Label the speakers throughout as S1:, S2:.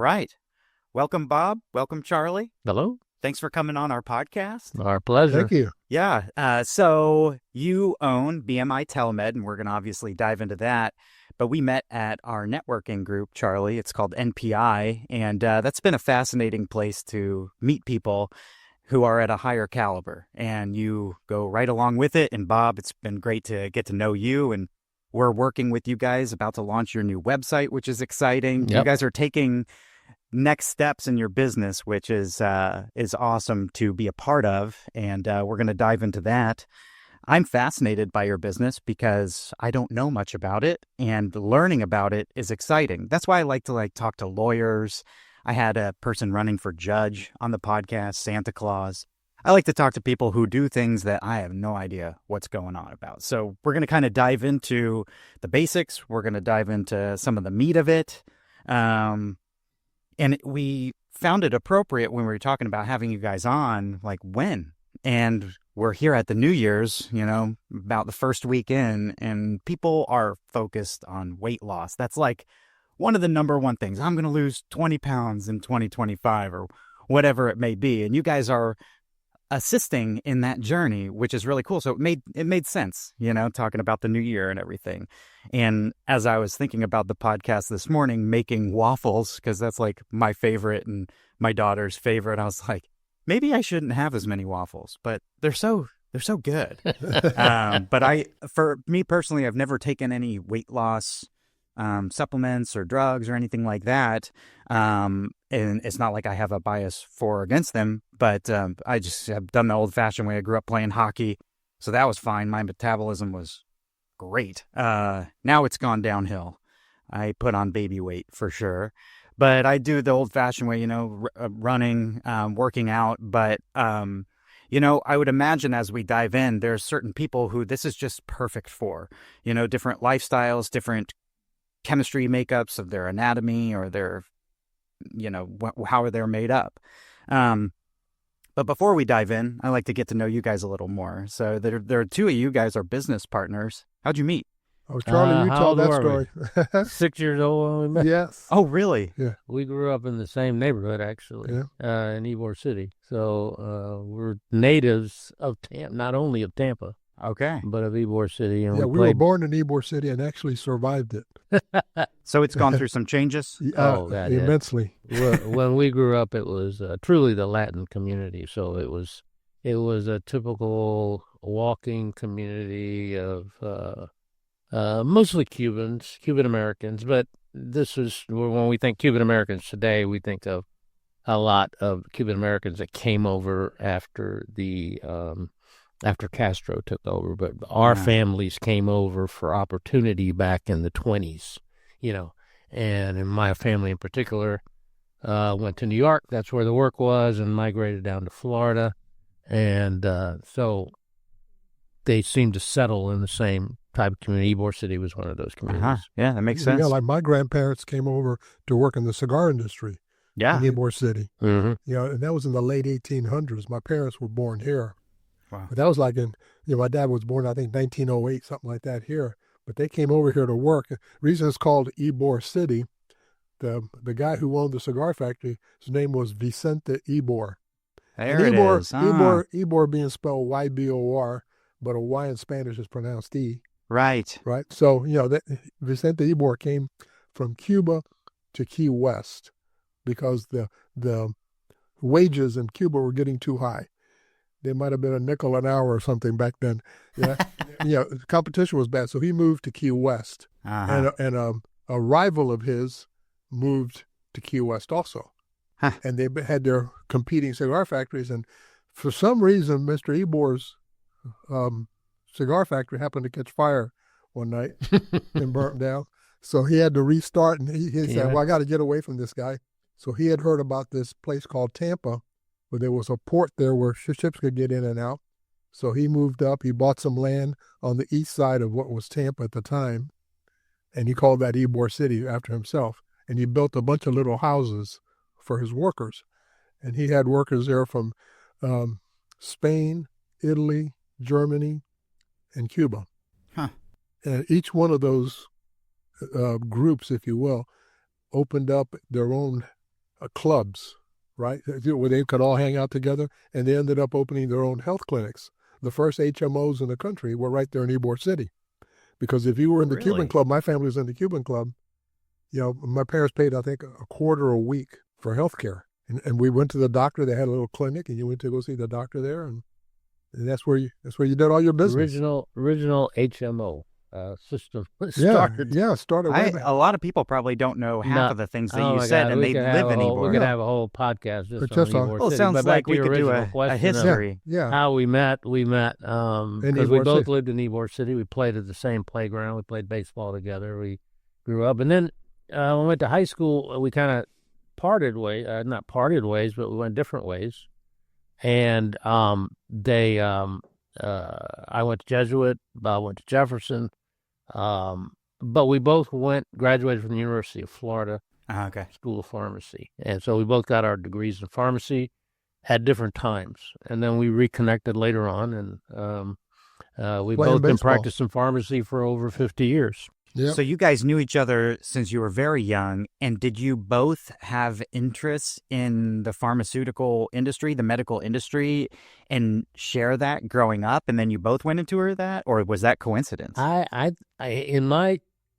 S1: right. Welcome, Bob. Welcome, Charlie.
S2: Hello.
S1: Thanks for coming on our podcast.
S2: Our pleasure.
S3: Thank you.
S1: Yeah. So you own BMI Telemed, and we're going to obviously dive into that. But we met at our networking group, Charlie. It's called NPI, and that's been a fascinating place to meet people who are at a higher caliber. And you go right along with it. And Bob, it's been great to get to know you. And we're working with you guys, about to launch your new website, which is exciting.
S2: Yep.
S1: You guys are taking next steps in your business, which is awesome to be a part of. And we're going to dive into that. I'm fascinated by your business because I don't know much about it, and learning about it is exciting. That's why I like to talk to lawyers. I had a person running for judge on the podcast, Santa Claus. I like to talk to people who do things that I have no idea what's going on about. So we're going to kind of dive into the basics. We're going to dive into some of the meat of it. And we found it appropriate when we were talking about having you guys on, like when. And we're here at the New Year's, about the first weekend, and people are focused on weight loss. That's like one of the number one things. I'm going to lose 20 pounds in 2025 or whatever it may be. And you guys are assisting in that journey, which is really cool. So it made sense, talking about the new year and everything. And as I was thinking about the podcast this morning, making waffles, because that's like my favorite and my daughter's favorite, I was like, maybe I shouldn't have as many waffles, but they're so good. But for me personally, I've never taken any weight loss supplements or drugs or anything like that. And it's not like I have a bias for or against them, but I just have done the old fashioned way. I grew up playing hockey, so that was fine. My metabolism was great. Now it's gone downhill. I put on baby weight for sure. But I do the old-fashioned way, running, working out. But, I would imagine as we dive in, there's certain people who this is just perfect for, different lifestyles, different chemistry makeups of their anatomy or their, how they're made up. But before we dive in, I like to get to know you guys a little more. So there are two of you guys are business partners. How'd you meet?
S3: Oh, Charlie, you tell that story.
S2: 6 years old when we met.
S3: Yes.
S1: Oh, really?
S3: Yeah.
S2: We grew up in the same neighborhood, actually, in Ybor City. So we're natives of Tampa, not only of Tampa,
S1: okay,
S2: but of Ybor City. And
S3: we were born in Ybor City and actually survived it.
S1: So it's gone through some changes?
S3: Immensely.
S2: When we grew up, it was truly the Latin community. So it was a typical walking community of mostly Cuban Americans, but this is when we think Cuban Americans today, we think of a lot of Cuban Americans that came over after after Castro took over. But our families came over for opportunity back in the 20s, and in my family in particular, went to New York. That's where the work was, and migrated down to Florida, and so they seemed to settle in the same type of community. Ybor City was one of those communities.
S1: Yeah, that makes sense.
S3: Yeah, like my grandparents came over to work in the cigar industry in Ybor City.
S2: Mm-hmm.
S3: And that was in the late 1800s. My parents were born here.
S1: Wow.
S3: But that was like my dad was born, I think, 1908, something like that here. But they came over here to work. The reason it's called Ybor City, the guy who owned the cigar factory, his name was Vicente Ybor.
S1: There it is.
S3: Ybor being spelled Y-B-O-R, but a Y in Spanish is pronounced E.
S1: Right.
S3: So, Vicente Ybor came from Cuba to Key West because the wages in Cuba were getting too high. They might have been a nickel an hour or something back then. Competition was bad. So he moved to Key West.
S1: Uh-huh.
S3: And a rival of his moved to Key West also.
S1: Huh.
S3: And they had their competing cigar factories. And for some reason, Mr. Ybor's cigar factory happened to catch fire one night and burnt down. So he had to restart, and he said, well, I got to get away from this guy. So he had heard about this place called Tampa, where there was a port there where ships could get in and out. So he moved up. He bought some land on the east side of what was Tampa at the time, and he called that Ybor City after himself. And he built a bunch of little houses for his workers. And he had workers there from Spain, Italy, Germany, and Cuba.
S1: Huh.
S3: And each one of those groups, if you will, opened up their own clubs, right? Where they could all hang out together, and they ended up opening their own health clinics. The first HMOs in the country were right there in Ybor City. Because if you were in the Cuban
S1: Really?
S3: club, my family was in the Cuban club, my parents paid, I think, a quarter a week for health care. And we went to the doctor. They had a little clinic, and you went to go see the doctor there, and that's where you did all your business.
S2: Original HMO system started.
S3: Started way back.
S1: A lot of people probably don't know half of the things that you
S2: my
S1: said,
S2: God,
S1: and
S2: we
S1: they
S2: could
S1: live in
S2: We could
S1: Ybor.
S2: have a whole podcast just
S3: Just
S2: on
S3: on-
S2: Ybor
S1: Well, it
S2: City.
S1: sounds
S2: But
S1: like
S2: back
S1: we
S2: to
S1: could
S2: your
S1: do
S2: original
S1: a
S2: question of
S1: history.
S3: Yeah.
S2: how we met because we
S3: Ybor
S2: both
S3: City.
S2: lived in Ybor City. We played at the same playground. We played baseball together. We grew up, and then when we went to high school, we kind of parted ways. Not parted ways, but we went different ways. And I went to Jesuit. Bob went to Jefferson. But we both graduated from the University of Florida
S1: Okay.
S2: School of Pharmacy, and so we both got our degrees in pharmacy at different times, and then we reconnected later on, and we've
S3: Playing
S2: both been
S3: baseball.
S2: practicing pharmacy for over 50 years.
S3: Yep.
S1: So you guys knew each other since you were very young, and did you both have interests in the pharmaceutical industry, the medical industry, and share that growing up, and then you both went into that, or was that coincidence?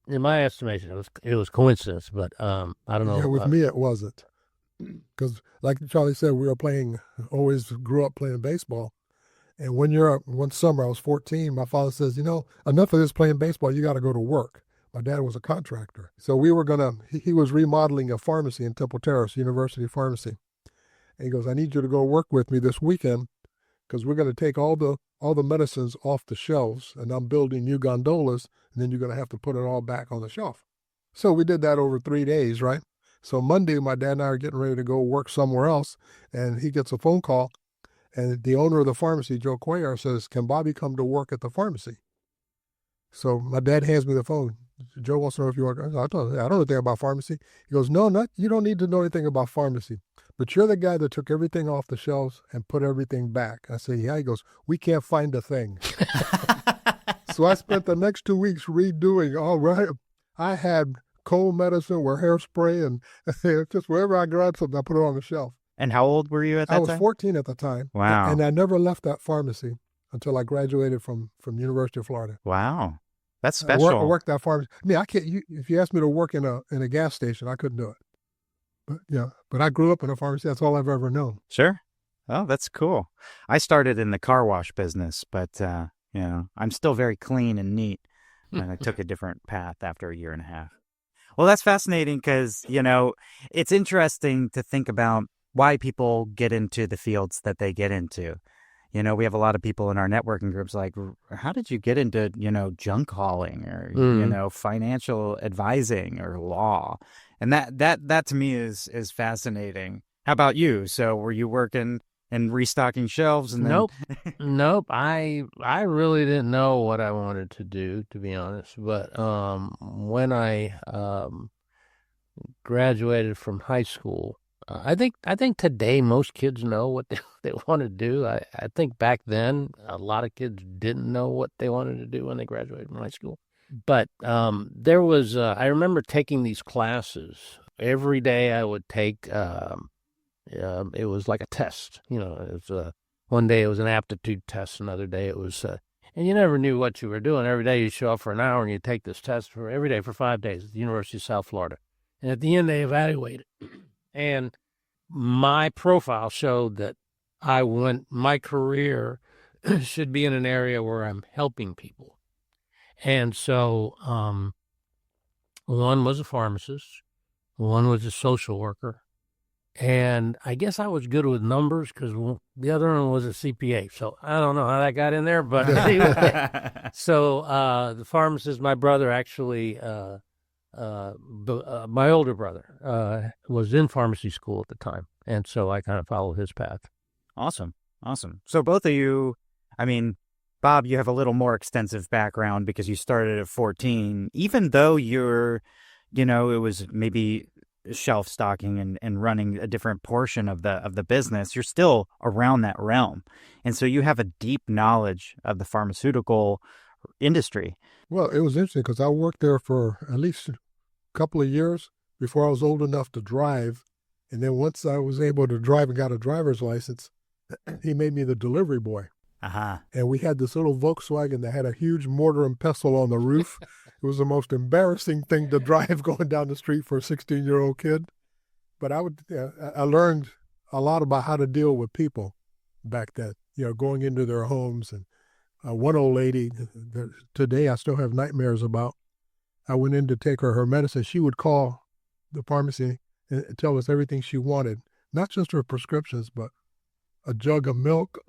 S2: In my estimation, it was coincidence, but I don't know.
S3: Yeah, with me, it wasn't. Because, like Charlie said, always grew up playing baseball. And one summer, I was 14, my father says, enough of this playing baseball, you got to go to work. My dad was a contractor. So he was remodeling a pharmacy in Temple Terrace, University Pharmacy. And he goes, I need you to go work with me this weekend because we're going to take all the medicines off the shelves, and I'm building new gondolas, and then you're going to have to put it all back on the shelf. So we did that over 3 days, right? So Monday, my dad and I are getting ready to go work somewhere else, and he gets a phone call, and the owner of the pharmacy, Joe Cuellar, says, can Bobby come to work at the pharmacy? So my dad hands me the phone. Joe wants to know if you want. I don't know anything about pharmacy. He goes, no, you don't need to know anything about pharmacy, but you're the guy that took everything off the shelves and put everything back. I say, yeah. He goes, we can't find a thing. So I spent the next 2 weeks redoing all right. I had cold medicine with hairspray and just wherever I grabbed something, I put it on the shelf.
S1: And how old were you at that time?
S3: I was 14 at the time.
S1: Wow.
S3: And I never left that pharmacy until I graduated from University of Florida.
S1: Wow. That's special.
S3: I worked that pharmacy. I mean, I can't. If you asked me to work in a gas station, I couldn't do it. But I grew up in a pharmacy. That's all I've ever known.
S1: Sure. Oh, that's cool. I started in the car wash business, but I'm still very clean and neat, and I took a different path after a year and a half. Well, that's fascinating because it's interesting to think about why people get into the fields that they get into. We have a lot of people in our networking groups like, how did you get into, junk hauling or, financial advising or law? And that to me is fascinating. How about you? So were you working and restocking shelves? And then...
S2: Nope. I really didn't know what I wanted to do, to be honest. But when I graduated from high school, I think today most kids know what they want to do. I think back then a lot of kids didn't know what they wanted to do when they graduated from high school. But there was I remember taking these classes every day. I would take it was like a test. It was one day it was an aptitude test, another day it was and you never knew what you were doing. Every day you show up for an hour and you take this test for every day for 5 days at the University of South Florida. And at the end they evaluated. And my profile showed that my career should be in an area where I'm helping people. And so one was a pharmacist, one was a social worker, and I guess I was good with numbers because the other one was a CPA. So I don't know how that got in there, but anyway. So the pharmacist, my brother actually... my older brother was in pharmacy school at the time, and so I kind of followed his path.
S1: Awesome. So both of you, I mean, Bob, you have a little more extensive background because you started at 14, even though you're, it was maybe shelf stocking and running a different portion of the business, you're still around that realm. And so you have a deep knowledge of the pharmaceutical industry.
S3: Well, it was interesting because I worked there for at least a couple of years before I was old enough to drive And then once I was able to drive and got a driver's license, he made me the delivery boy.
S1: Uh-huh.
S3: And we had this little Volkswagen that had a huge mortar and pestle on the roof. It was the most embarrassing thing to drive going down the street for a 16-year-old kid. But I learned a lot about how to deal with people back then, going into their homes. And one old lady that today I still have nightmares about, I went in to take her medicine. She would call the pharmacy and tell us everything she wanted, not just her prescriptions, but a jug of milk,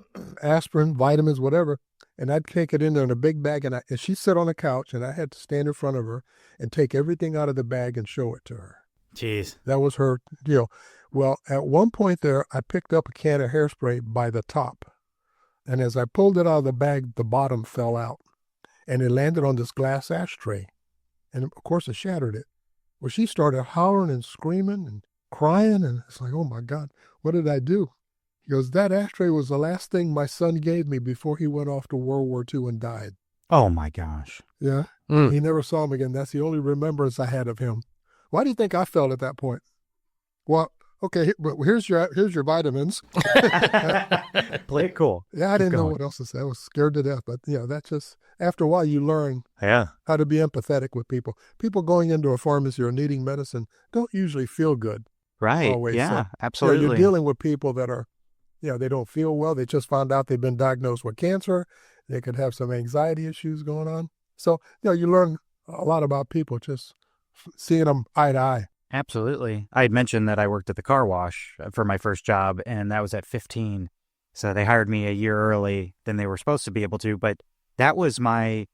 S3: aspirin, vitamins, whatever. And I'd take it in there in a big bag, and she'd sit on the couch, and I had to stand in front of her and take everything out of the bag and show it to her.
S1: Jeez.
S3: That was her deal. Well, at one point there, I picked up a can of hairspray by the top. And as I pulled it out of the bag, the bottom fell out. And it landed on this glass ashtray. And of course, it shattered it. Well, she started howling and screaming and crying. And it's like, oh my God, what did I do? He goes, that ashtray was the last thing my son gave me before he went off to World War II and died.
S1: Oh my gosh.
S3: Yeah. He never saw him again. That's the only remembrance I had of him. Why do you think I felt at that point? Well, okay, but here's your vitamins.
S1: Play it cool.
S3: Yeah, I didn't know what else to say. I was scared to death. But, that's just, after a while, you learn how to be empathetic with people. People going into a pharmacy or needing medicine don't usually feel good.
S1: Right.
S3: Always.
S1: Yeah,
S3: So,
S1: absolutely.
S3: you're dealing with people that are, they don't feel well. They just found out they've been diagnosed with cancer. They could have some anxiety issues going on. So, you learn a lot about people just seeing them eye to eye.
S1: Absolutely. I had mentioned that I worked at the car wash for my first job, and that was at 15. So they hired me a year early than they were supposed to be able to. But that was my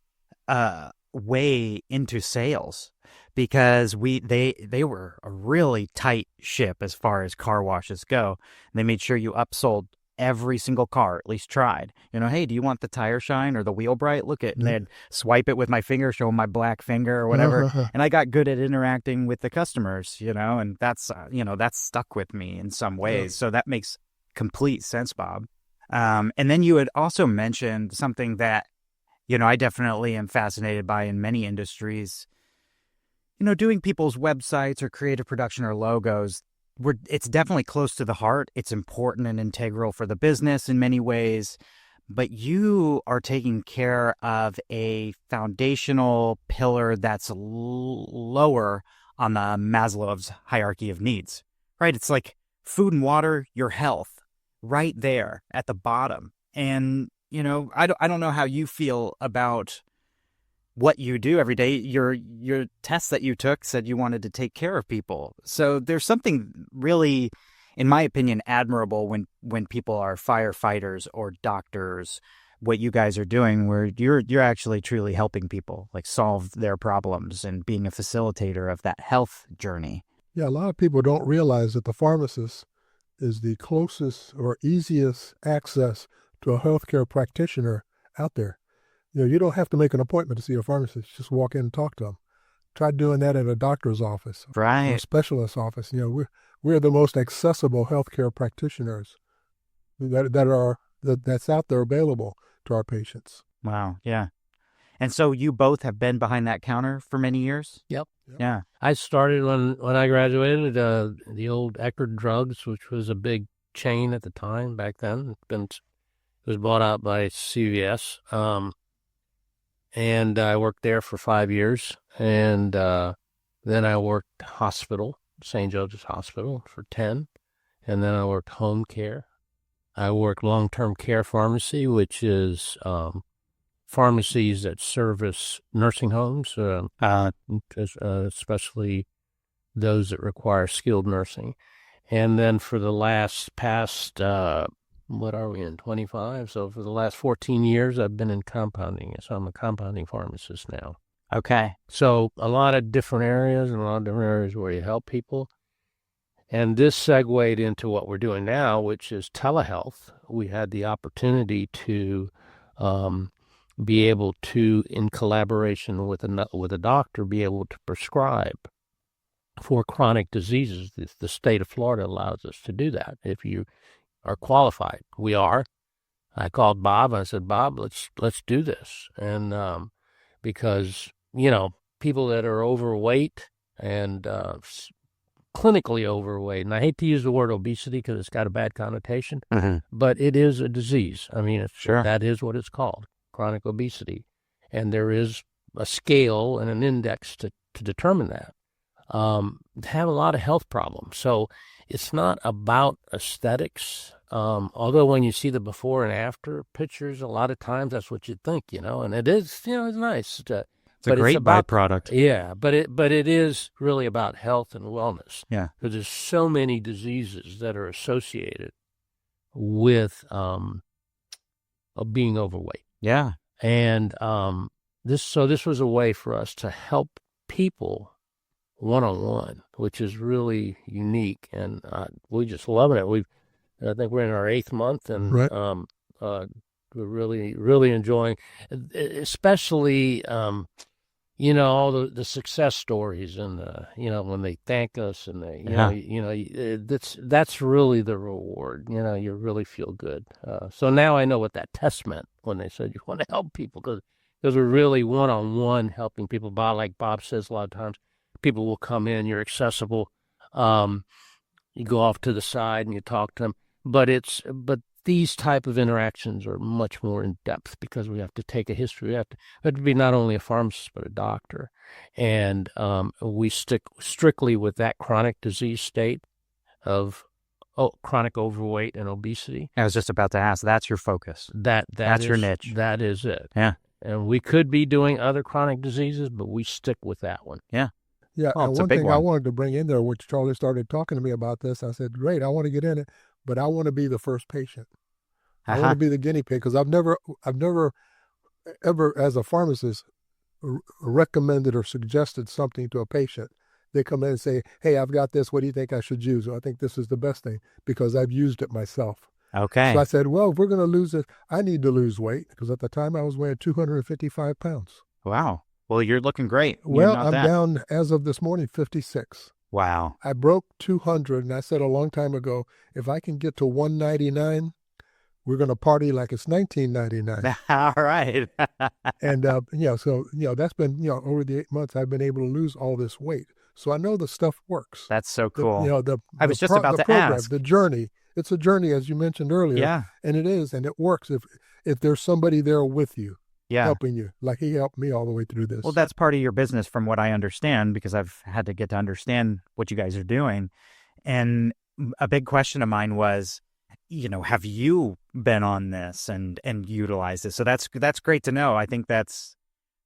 S1: way into sales, because they were a really tight ship as far as car washes go. They made sure you upsold every single car, at least tried. Hey, do you want the tire shine or the wheel bright? Look at, and they'd swipe it with my finger, show them my black finger or whatever. And I got good at interacting with the customers, and that's, that's stuck with me in some ways. Yeah. So that makes complete sense, Bob. And then you had also mentioned something that, I definitely am fascinated by in many industries, doing people's websites or creative production or logos. It's definitely close to the heart. It's important and integral for the business in many ways, but you are taking care of a foundational pillar that's lower on the Maslow's hierarchy of needs, right? It's like food and water, your health, right there at the bottom. And, I don't know how you feel about what you do every day. Your test that you took said you wanted to take care of people. So there's something really, in my opinion, admirable when people are firefighters or doctors, what you guys are doing, where you're actually truly helping people, like solve their problems and being a facilitator of that health journey.
S3: Yeah, a lot of people don't realize that the pharmacist is the closest or easiest access to a healthcare practitioner out there. You don't have to make an appointment to see a pharmacist. Just walk in and talk to them. Try doing that at a doctor's office,
S1: right?
S3: Or a specialist's office. We're the most accessible healthcare practitioners that's out there available to our patients.
S1: Wow, yeah. And so you both have been behind that counter for many years?
S2: Yep.
S1: Yeah.
S2: I started when I graduated the old Eckerd Drugs, which was a big chain at the time back then. It was bought out by CVS. And I worked there for 5 years. And then I worked hospital, St. Joseph's Hospital, for 10. And then I worked home care. I worked long-term care pharmacy, which is pharmacies that service nursing homes, especially those that require skilled nursing. And then for the past, what are we in, 25? So for the last 14 years, I've been in compounding. So I'm a compounding pharmacist now.
S1: Okay.
S2: So a lot of different areas and a lot of different areas where you help people. And this segued into what we're doing now, which is telehealth. We had the opportunity to be able to, in collaboration with a doctor, be able to prescribe for chronic diseases. The state of Florida allows us to do that if you are qualified. We are. I called Bob. I said, Bob, let's do this. And because, people that are overweight and clinically overweight. And I hate to use the word obesity because it's got a bad connotation, but it is a disease. I mean, that is what it's called, chronic obesity. And there is a scale and an index to determine that. Have a lot of health problems. So it's not about aesthetics. Although when you see the before and after pictures, a lot of times that's what you'd think, and it is, it's nice.
S1: It's a great byproduct.
S2: Yeah, but it is really about health and wellness.
S1: Yeah.
S2: Because there's so many diseases that are associated with being overweight.
S1: Yeah.
S2: And this was a way for us to help people one-on-one, which is really unique, and we just love it. I think we're in our 8th month, and we're really, really enjoying, especially all the success stories, and when they thank us, and that's really the reward. You really feel good. So now I know what that test meant when they said you want to help people, because we're really one-on-one helping people. Like Bob says, a lot of times people will come in, you're accessible. You go off to the side and you talk to them, but these type of interactions are much more in depth because we have to take a history. We have to be not only a pharmacist but a doctor, and we stick strictly with that chronic disease state of chronic overweight and obesity.
S1: I was just about to ask. That's your focus. That's your niche.
S2: That is it.
S1: Yeah.
S2: And we could be doing other chronic diseases, but we stick with that one.
S1: Yeah.
S3: Yeah, and one thing I wanted to bring in there, which Charlie started talking to me about this, I said, great, I want to get in it, but I want to be the first patient. I want to be the guinea pig, because I've never ever, as a pharmacist, recommended or suggested something to a patient. They come in and say, hey, I've got this, what do you think I should use? Or I think this is the best thing, because I've used it myself.
S1: Okay.
S3: So I said, well, if we're going to lose it, I need to lose weight, because at the time I was weighing 255 pounds.
S1: Wow. Well, you're looking great.
S3: Well, I'm down, as of this morning, 56.
S1: Wow.
S3: I broke 200, and I said a long time ago, if I can get to 199, we're going to party like it's 1999.
S1: All right.
S3: And, so that's been, over the 8 months, I've been able to lose all this weight. So I know the stuff works.
S1: That's so cool.
S3: I was
S1: just about to ask.
S3: The journey. It's a journey, as you mentioned earlier.
S1: Yeah.
S3: And it is, and it works if there's somebody there with you.
S1: Yeah.
S3: Helping you, like he helped me all the way through this.
S1: Well, that's part of your business from what I understand, because I've had to get to understand what you guys are doing. And a big question of mine was, have you been on this and utilized this? So that's great to know. I think that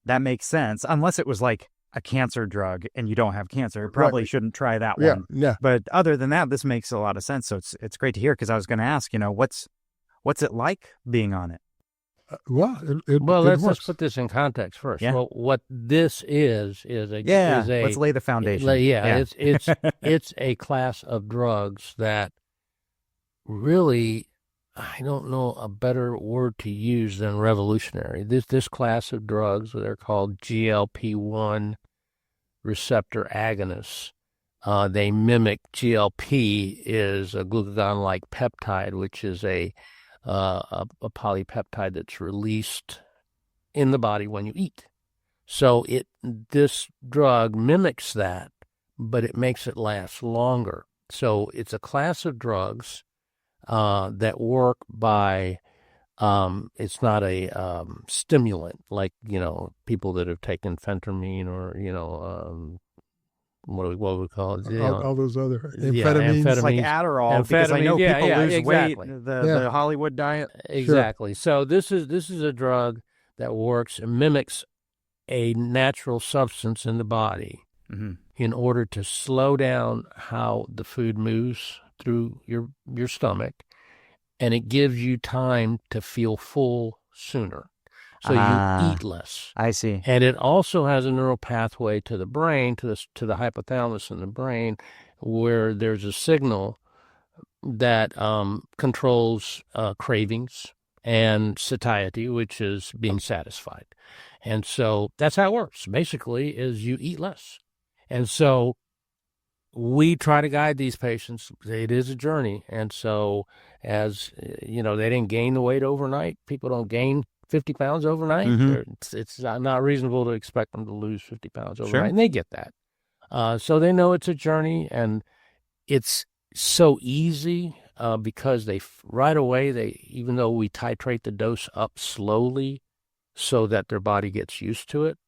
S1: makes sense, unless it was like a cancer drug and you don't have cancer. You probably shouldn't try that one.
S3: Yeah.
S1: But other than that, this makes a lot of sense. So it's great to hear, because I was going to ask, what's it like being on it?
S2: Let's put this in context first.
S1: Yeah.
S2: Well, what this is
S1: let's lay the foundation.
S2: It's a class of drugs that really, I don't know a better word to use than revolutionary. This class of drugs, they're called GLP-1 receptor agonists. They mimic GLP is a glucagon-like peptide, which is a polypeptide that's released in the body when you eat. So this drug mimics that, but it makes it last longer. So it's a class of drugs that work by, it's not a stimulant like, people that have taken phentermine or, what do we call it?
S3: All those other amphetamines.
S2: Amphetamines.
S1: Like Adderall, because I know people lose
S2: exactly.
S1: weight, the Hollywood diet.
S2: Exactly. Sure. So this is a drug that works and mimics a natural substance in the body in order to slow down how the food moves through your stomach, and it gives you time to feel full sooner. So you eat less.
S1: I see.
S2: And it also has a neural pathway to the brain, to the hypothalamus in the brain, where there's a signal that controls cravings and satiety, which is being satisfied. And so that's how it works. Basically, is you eat less. And so we try to guide these patients. It is a journey. And so as, they didn't gain the weight overnight. People don't gain 50 pounds overnight. It's not reasonable to expect them to lose 50 pounds overnight. Sure. And they get that. So they know it's a journey, and it's so easy because right away, even though we titrate the dose up slowly so that their body gets used to it,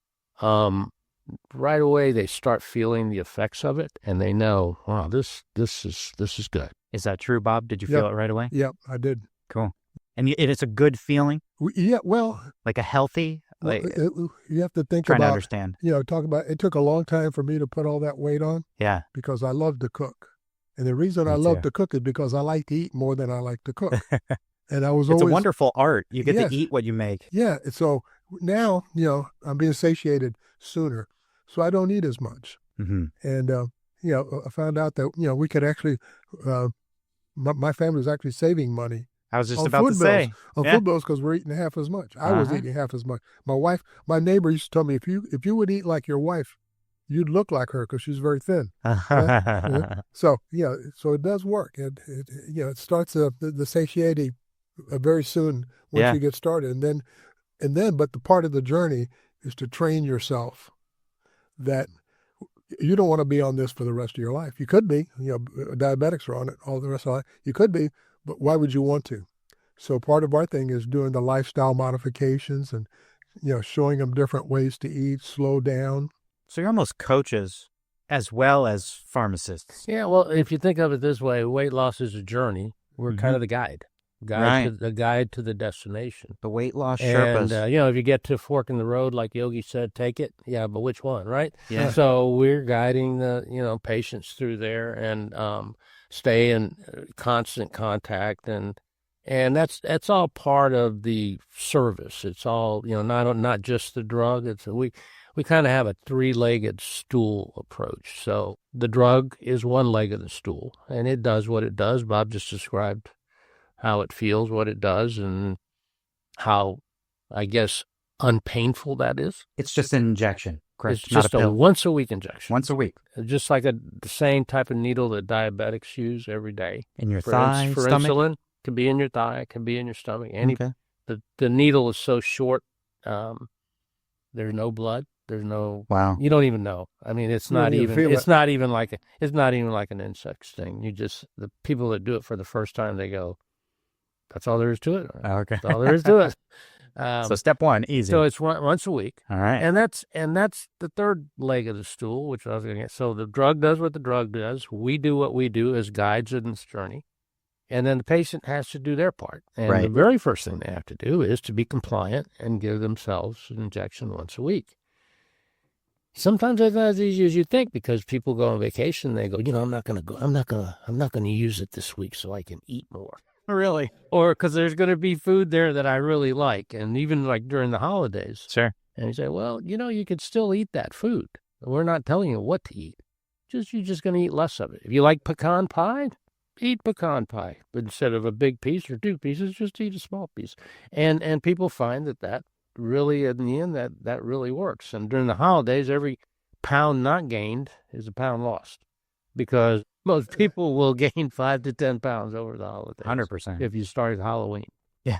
S2: right away they start feeling the effects of it, and they know, wow, this is good.
S1: Is that true, Bob? Did you feel it right away?
S3: Yep, I did.
S1: Cool. And it's a good feeling?
S3: Yeah, well,
S1: like a healthy? Like,
S3: you have to think
S1: trying
S3: about,
S1: to understand.
S3: Talk about, it took a long time for me to put all that weight on.
S1: Yeah.
S3: Because I love to cook. And the reason I love to cook is because I like to eat more than I like to cook. And I was
S1: it's
S3: always...
S1: a wonderful art. You get to eat what you make.
S3: Yeah. So now, I'm being satiated sooner. So I don't eat as much.
S1: Mm-hmm.
S3: And, I found out that, we could actually, my family was actually saving money.
S1: I was just about to say.
S3: On food bills, because we're eating half as much. I was eating half as much. My neighbor used to tell me, if you would eat like your wife, you'd look like her because she's very thin. So it does work. It starts the satiety very soon once you get started, and then but the part of the journey is to train yourself that you don't want to be on this for the rest of your life. You could be, diabetics are on it all the rest of life. You could be, but why would you want to? So part of our thing is doing the lifestyle modifications and showing them different ways to eat, slow down.
S1: So you're almost coaches as well as pharmacists.
S2: Yeah, well, if you think of it this way, weight loss is a journey. We're kind of the guide to the destination.
S1: The weight loss Sherpas.
S2: And, if you get to a fork in the road, like Yogi said, take it. Yeah, but which one, right?
S1: Yeah.
S2: So we're guiding the, patients through there and stay in constant contact. And that's all part of the service. It's all, not just the drug. We kind of have a three-legged stool approach. So the drug is one leg of the stool, and it does what it does. Bob just described how it feels, what it does, and how, I guess, unpainful that is.
S1: It's just an injection, correct?
S2: It's just a once-a-week injection.
S1: Once a week.
S2: Just like the same type of needle that diabetics use every day.
S1: In your thigh,
S2: for
S1: stomach?
S2: Insulin, it can be in your thigh, it can be in your stomach. The needle is so short, there's no blood. There's no.
S1: Wow.
S2: You don't even know. I mean, it's not even. It's not even like an insect sting. The people that do it for the first time, they go, "That's all there is to it."
S1: Okay.
S2: That's all there is to it.
S1: So step one, easy.
S2: So it's once a week.
S1: All right.
S2: And that's the third leg of the stool, which I was going to get. So the drug does what the drug does. We do what we do as guides in this journey. And then the patient has to do their part. And the very first thing they have to do is to be compliant and give themselves an injection once a week. Sometimes it's not as easy as you think, because people go on vacation and they go, I'm not going to use it this week so I can eat more.
S1: Really?
S2: Or because there's going to be food there that I really like. And even like during the holidays.
S1: Sure.
S2: And you say, well, you could still eat that food. We're not telling you what to eat. You're just going to eat less of it. If you like pecan pie, eat pecan pie. But instead of a big piece or two pieces, just eat a small piece. And people find that really, in the end, that really works. And during the holidays, every pound not gained is a pound lost, because most people will gain 5 to 10 pounds over the holidays.
S1: 100%.
S2: If you start at Halloween.
S1: Yeah.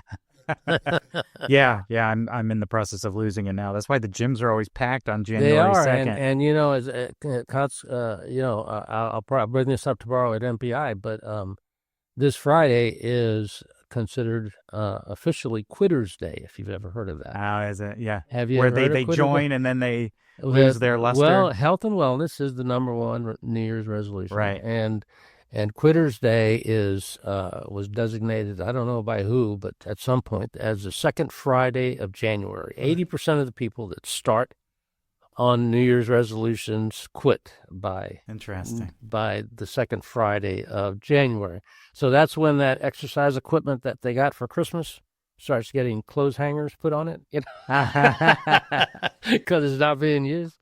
S1: yeah. I'm in the process of losing it now. That's why the gyms are always packed on January 2nd.
S2: And I'll probably bring this up tomorrow at MPI, but this Friday is considered officially Quitter's Day, if you've ever heard of that.
S1: Oh, is it? Yeah.
S2: Have you
S1: Where
S2: ever heard
S1: they
S2: of Quitter's
S1: join
S2: Day?
S1: And then they lose their luster?
S2: Well, health and wellness is the number one New Year's resolution.
S1: Right.
S2: And Quitter's Day was designated, I don't know by who, but at some point, as the second Friday of January. 80% of the people that start on New Year's resolutions quit by the second Friday of January. So that's when that exercise equipment that they got for Christmas starts getting clothes hangers put on it, because it's not being used.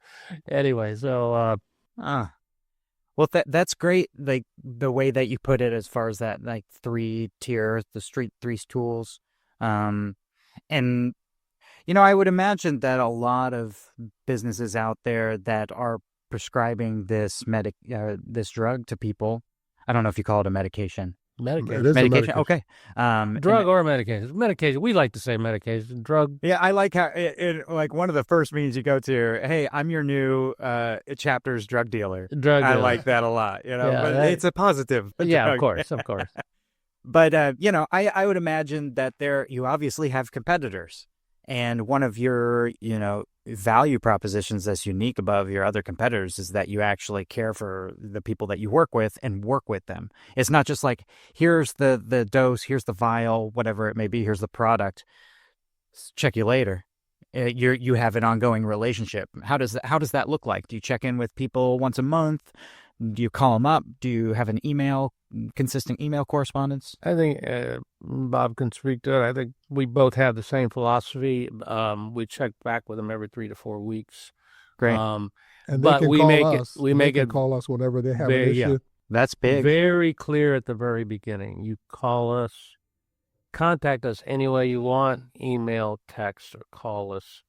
S2: Anyway, so
S1: well, that's great. Like the way that you put it, as far as that, like 3-tier, three stools, and I would imagine that a lot of businesses out there that are prescribing this drug to people, I don't know if you call it a medication.
S2: Medication.
S3: It is a
S1: Medication?
S3: medication.
S1: Okay.
S2: Drug or medication. Medication. We like to say medication. Drug.
S1: Yeah, I like how like one of the first meetings you go to, hey, I'm your new chapter's drug dealer.
S2: Drug
S1: I
S2: dealer.
S1: like that a lot, you know,
S2: Yeah,
S1: but it's a positive.
S2: Yeah,
S1: drug.
S2: of course, of course.
S1: But, you know, I would imagine that you obviously have competitors. And one of your, you know, value propositions that's unique above your other competitors is that you actually care for the people that you work with and work with them. It's not just like, here's the dose, here's the vial, whatever it may be, here's the product. Check you later. You have an ongoing relationship. How does that look like? Do you check in with people once a month? Do you call them up? Do you have an consistent email correspondence?
S2: I think Bob can speak to it. I think we both have the same philosophy. We check back with them every 3 to 4 weeks.
S1: Great.
S3: And
S2: but we make it
S3: call us whenever they have an issue.
S2: Yeah.
S1: That's big.
S2: Very clear at the very beginning. You call us, contact us any way you want, email, text, or call us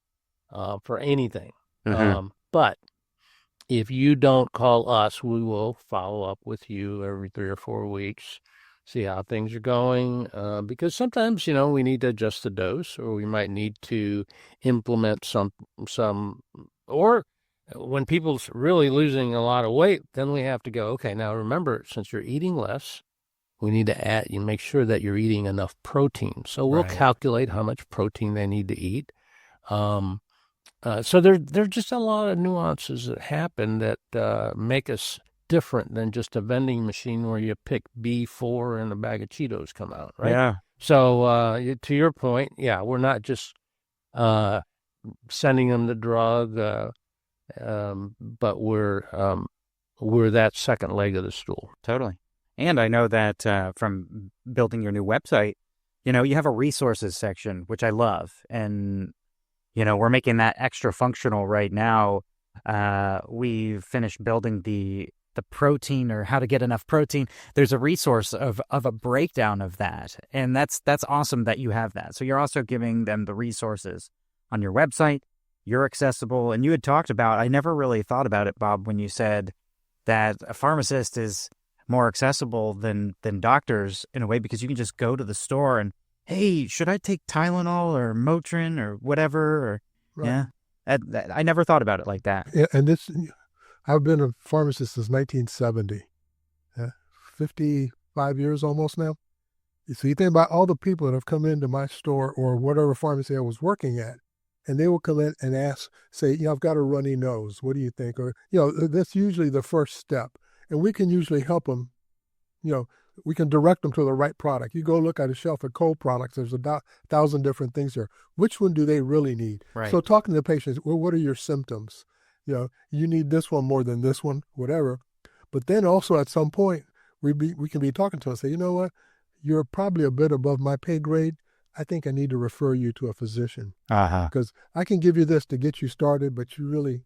S2: for anything.
S1: Mm-hmm.
S2: But if you don't call us, we will follow up with you every 3 or 4 weeks, see how things are going. Because sometimes, you know, we need to adjust the dose, or we might need to implement some, or when people's really losing a lot of weight, then we have to go, okay, now remember, since you're eating less, we need to make sure that you're eating enough protein. So we'll calculate how much protein they need to eat. So there are just a lot of nuances that happen that make us different than just a vending machine where you pick B4 and a bag of Cheetos come out, right?
S1: Yeah.
S2: So to your point, yeah, we're not just sending them the drug, but we're that second leg of the stool.
S1: Totally. And I know that from building your new website, you know, you have a resources section, which I love. And you know, we're making that extra functional right now. We've finished building the protein, or how to get enough protein. There's a resource of a breakdown of that. And that's awesome that you have that. So you're also giving them the resources on your website. You're accessible. And you had talked about, I never really thought about it, Bob, when you said that a pharmacist is more accessible than doctors in a way, because you can just go to the store and, hey, should I take Tylenol or Motrin or whatever? Or,
S3: Right.
S1: Yeah, I never thought about it like that.
S3: Yeah, and I've been a pharmacist since 1970, 55 years almost now. So you think about all the people that have come into my store or whatever pharmacy I was working at, and they will come in and ask, say, you know, I've got a runny nose. What do you think? Or, you know, that's usually the first step. And we can usually help them, you know, we can direct them to the right product. You go look at a shelf of cold products, there's 1,000 different things there. Which one do they really need?
S1: Right.
S3: So talking to the patients, well, what are your symptoms? You know, you need this one more than this one, whatever. But then also at some point, we can be talking to them and say, you know what, you're probably a bit above my pay grade. I think I need to refer you to a physician. Because I can give you this to get you started, but you really,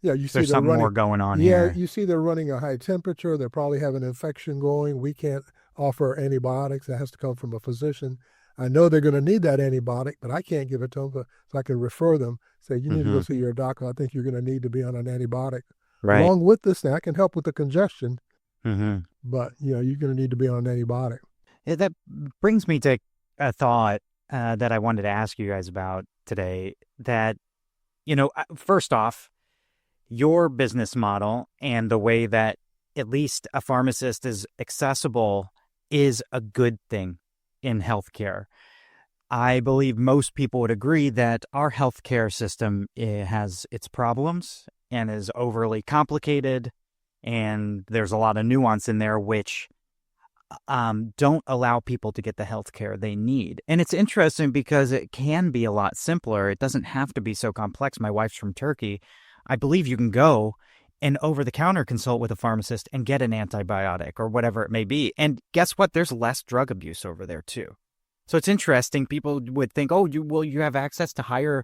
S3: yeah, you see
S1: there's something more going on here.
S3: Yeah, you see they're running a high temperature. They probably have an infection going. We can't offer antibiotics. That has to come from a physician. I know they're going to need that antibiotic, but I can't give it to them. So I can refer them, say, you need to go see your doctor. I think you're going to need to be on an antibiotic.
S1: Right.
S3: Along with this thing, I can help with the congestion,
S1: but,
S3: you know, you're going to need to be on an antibiotic.
S1: Yeah, that brings me to a thought that I wanted to ask you guys about today. That, you know, first off, your business model and the way that at least a pharmacist is accessible is a good thing in healthcare. I believe most people would agree that our healthcare system has its problems and is overly complicated, and there's a lot of nuance in there which don't allow people to get the healthcare they need. And it's interesting because it can be a lot simpler. It doesn't have to be so complex. My wife's from Turkey. I believe you can go and over-the-counter consult with a pharmacist and get an antibiotic or whatever it may be. And guess what? There's less drug abuse over there too. So it's interesting. People would think, oh, you have access to higher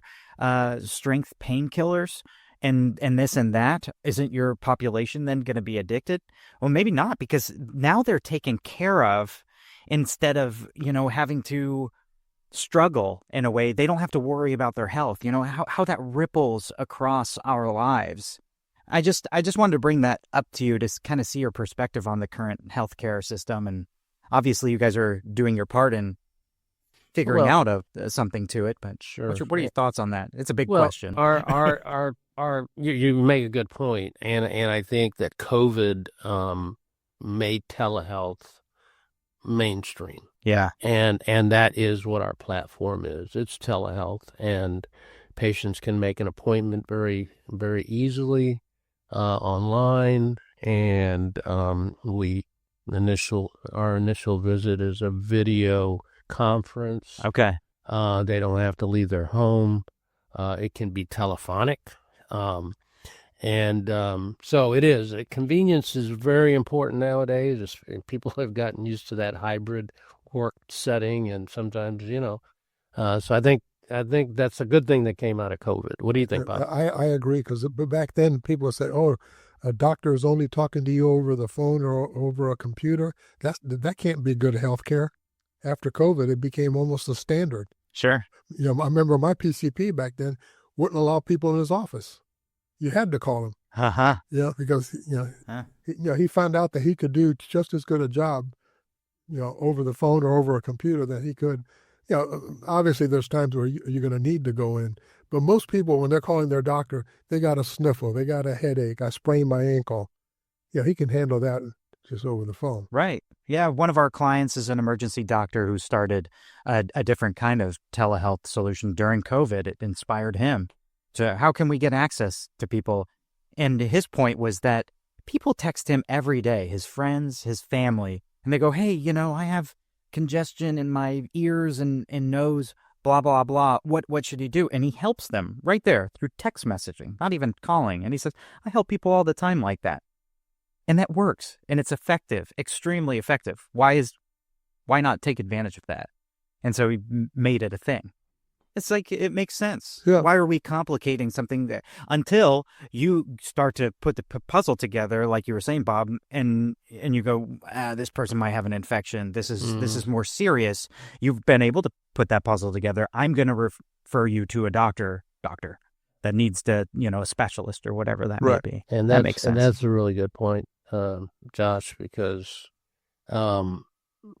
S1: strength painkillers and this and that. Isn't your population then going to be addicted? Well, maybe not, because now they're taken care of instead of, you know, having to struggle in a way. They don't have to worry about their health, you know, how that ripples across our lives. I just wanted to bring that up to you to kind of see your perspective on the current healthcare system and obviously you guys are doing your part in figuring out something to it, but
S2: sure.
S1: what are your thoughts on that? It's a big
S2: Well,
S1: question.
S2: You make a good point, and I think that COVID made telehealth mainstream.
S1: Yeah.
S2: And that is what our platform is. It's telehealth, and patients can make an appointment very, very easily online. And our initial visit is a video conference.
S1: Okay.
S2: They don't have to leave their home. It can be telephonic. So it is. Convenience is very important nowadays. People have gotten used to that hybrid work setting, and sometimes, so I think that's a good thing that came out of COVID. What do you think, Bob?
S3: I agree, because back then people said, "Oh, a doctor is only talking to you over the phone or over a computer." That can't be good health care. After COVID, it became almost a standard.
S1: Sure.
S3: I remember my PCP back then wouldn't allow people in his office. You had to call him.
S1: Uh-huh.
S3: Because he found out that he could do just as good a job, over the phone or over a computer than he could. Obviously there's times where you're going to need to go in, but most people, when they're calling their doctor, they got a sniffle, they got a headache, I sprained my ankle. He can handle that just over the phone.
S1: Right. Yeah. One of our clients is an emergency doctor who started a different kind of telehealth solution during COVID. It inspired him to, how can we get access to people? And his point was that people text him every day, his friends, his family, and they go, "Hey, I have congestion in my ears and nose, blah, blah, blah. What should he do?" And he helps them right there through text messaging, not even calling. And he says, "I help people all the time like that." And that works, and it's effective, extremely effective. Why not take advantage of that? And so he made it a thing. It's like, it makes sense.
S3: Yeah.
S1: Why are we complicating something that, until you start to put the puzzle together, like you were saying, Bob, and you go, this person might have an infection. This is more serious. You've been able to put that puzzle together. I'm going to refer you to a doctor that needs to, a specialist or whatever that may be.
S2: And
S1: that makes sense.
S2: And that's a really good point, Josh, because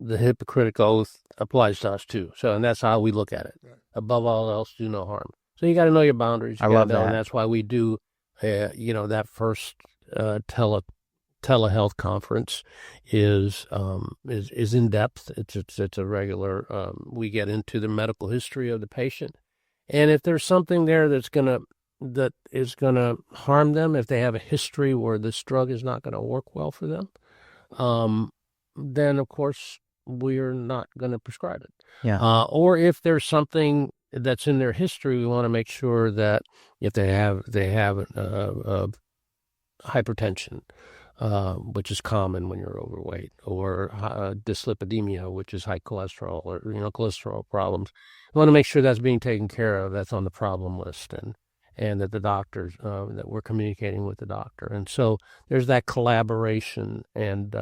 S2: the Hippocratic Oath applies to us too. And that's how we look at it. Right. Above all else, do no harm. So you got to know your boundaries.
S1: I love that.
S2: And that's why we do, that first telehealth conference is in depth. It's a regular. We get into the medical history of the patient, and if there's something there that is gonna harm them, if they have a history where this drug is not going to work well for them, then of course we're not going to prescribe it.
S1: Yeah.
S2: Or if there's something that's in their history, we want to make sure that if they have hypertension, which is common when you're overweight, or dyslipidemia, which is high cholesterol, or cholesterol problems, we want to make sure that's being taken care of. That's on the problem list, and that the doctors, that we're communicating with the doctor. And so there's that collaboration, and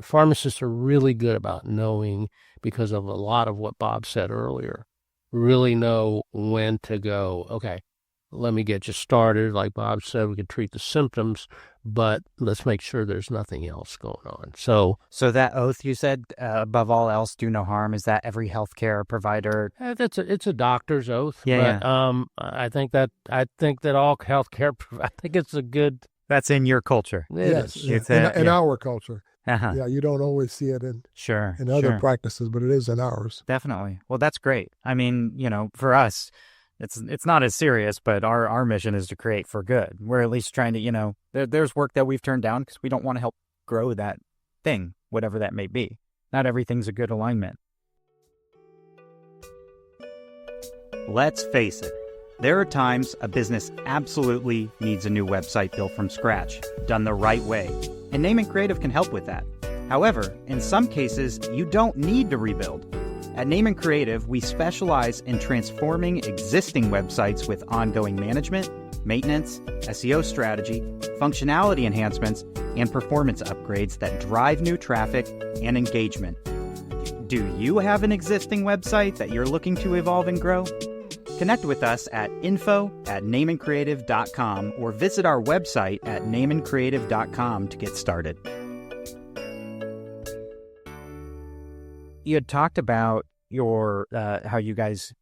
S2: pharmacists are really good about knowing, because of a lot of what Bob said earlier, really know when to go, okay, let me get you started. Like Bob said, we can treat the symptoms, but let's make sure there's nothing else going on. So
S1: that oath you said, above all else, do no harm, is that every healthcare provider?
S2: It's a doctor's oath.
S1: Yeah.
S2: But, I think that all healthcare. I think it's a good.
S1: That's in your culture.
S3: Yes, in our culture.
S1: Uh-huh.
S3: Yeah, you don't always see it in other practices, but it is in ours.
S1: Definitely. Well, that's great. I mean, for us, it's not as serious, but our mission is to create for good. We're at least trying to, there's work that we've turned down because we don't want to help grow that thing, whatever that may be. Not everything's a good alignment. Let's face it. There are times a business absolutely needs a new website built from scratch, done the right way, and Naaman Creative can help with that. However, in some cases, you don't need to rebuild. At Naaman Creative, we specialize in transforming existing websites with ongoing management, maintenance, SEO strategy, functionality enhancements, and performance upgrades that drive new traffic and engagement. Do you have an existing website that you're looking to evolve and grow? Connect with us at info@naamancreative.com or visit our website at naamancreative.com to get started. you had talked about your how you guys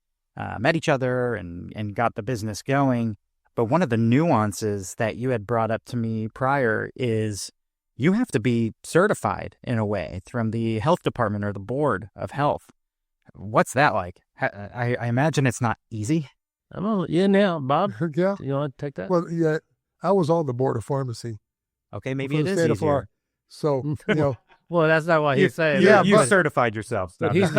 S1: met each other and got the business going. But one of the nuances that you had brought up to me prior is you have to be certified in a way from the health department or the board of health. What's that like? I imagine it's not easy.
S2: Now, Bob.
S3: Yeah.
S2: You want to take that?
S3: Well, yeah, I was on the board of pharmacy.
S1: Okay, maybe
S3: for
S1: it
S3: the
S1: is
S3: state of
S1: easier.
S3: Florida. So,
S2: Well, that's not what he's saying.
S1: You certified yourself.
S2: But he's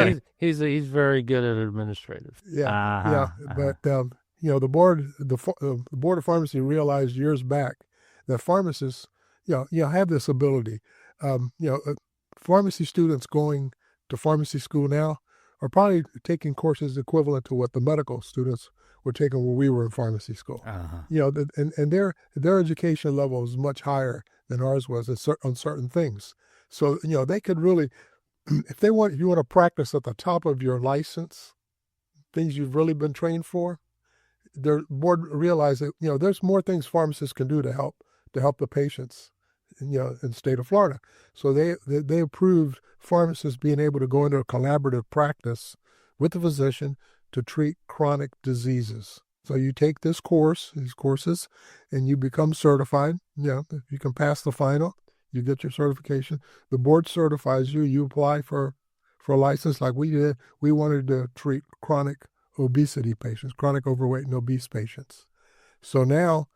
S2: very good at administrative.
S3: yeah. But the board of pharmacy realized years back that pharmacists, have this ability. Pharmacy students going to pharmacy school now are probably taking courses equivalent to what the medical students were taking when we were in pharmacy school. And their education level is much higher than ours was on certain things. So, they could really, if you want to practice at the top of your license, things you've really been trained for, the board realized that, there's more things pharmacists can do to help the patients, in the state of Florida. So they approved pharmacists being able to go into a collaborative practice with the physician to treat chronic diseases. So you take these courses, and you become certified. If you can pass the final, you get your certification. The board certifies you. You apply for a license like we did. We wanted to treat chronic obesity patients, chronic overweight and obese patients. So now,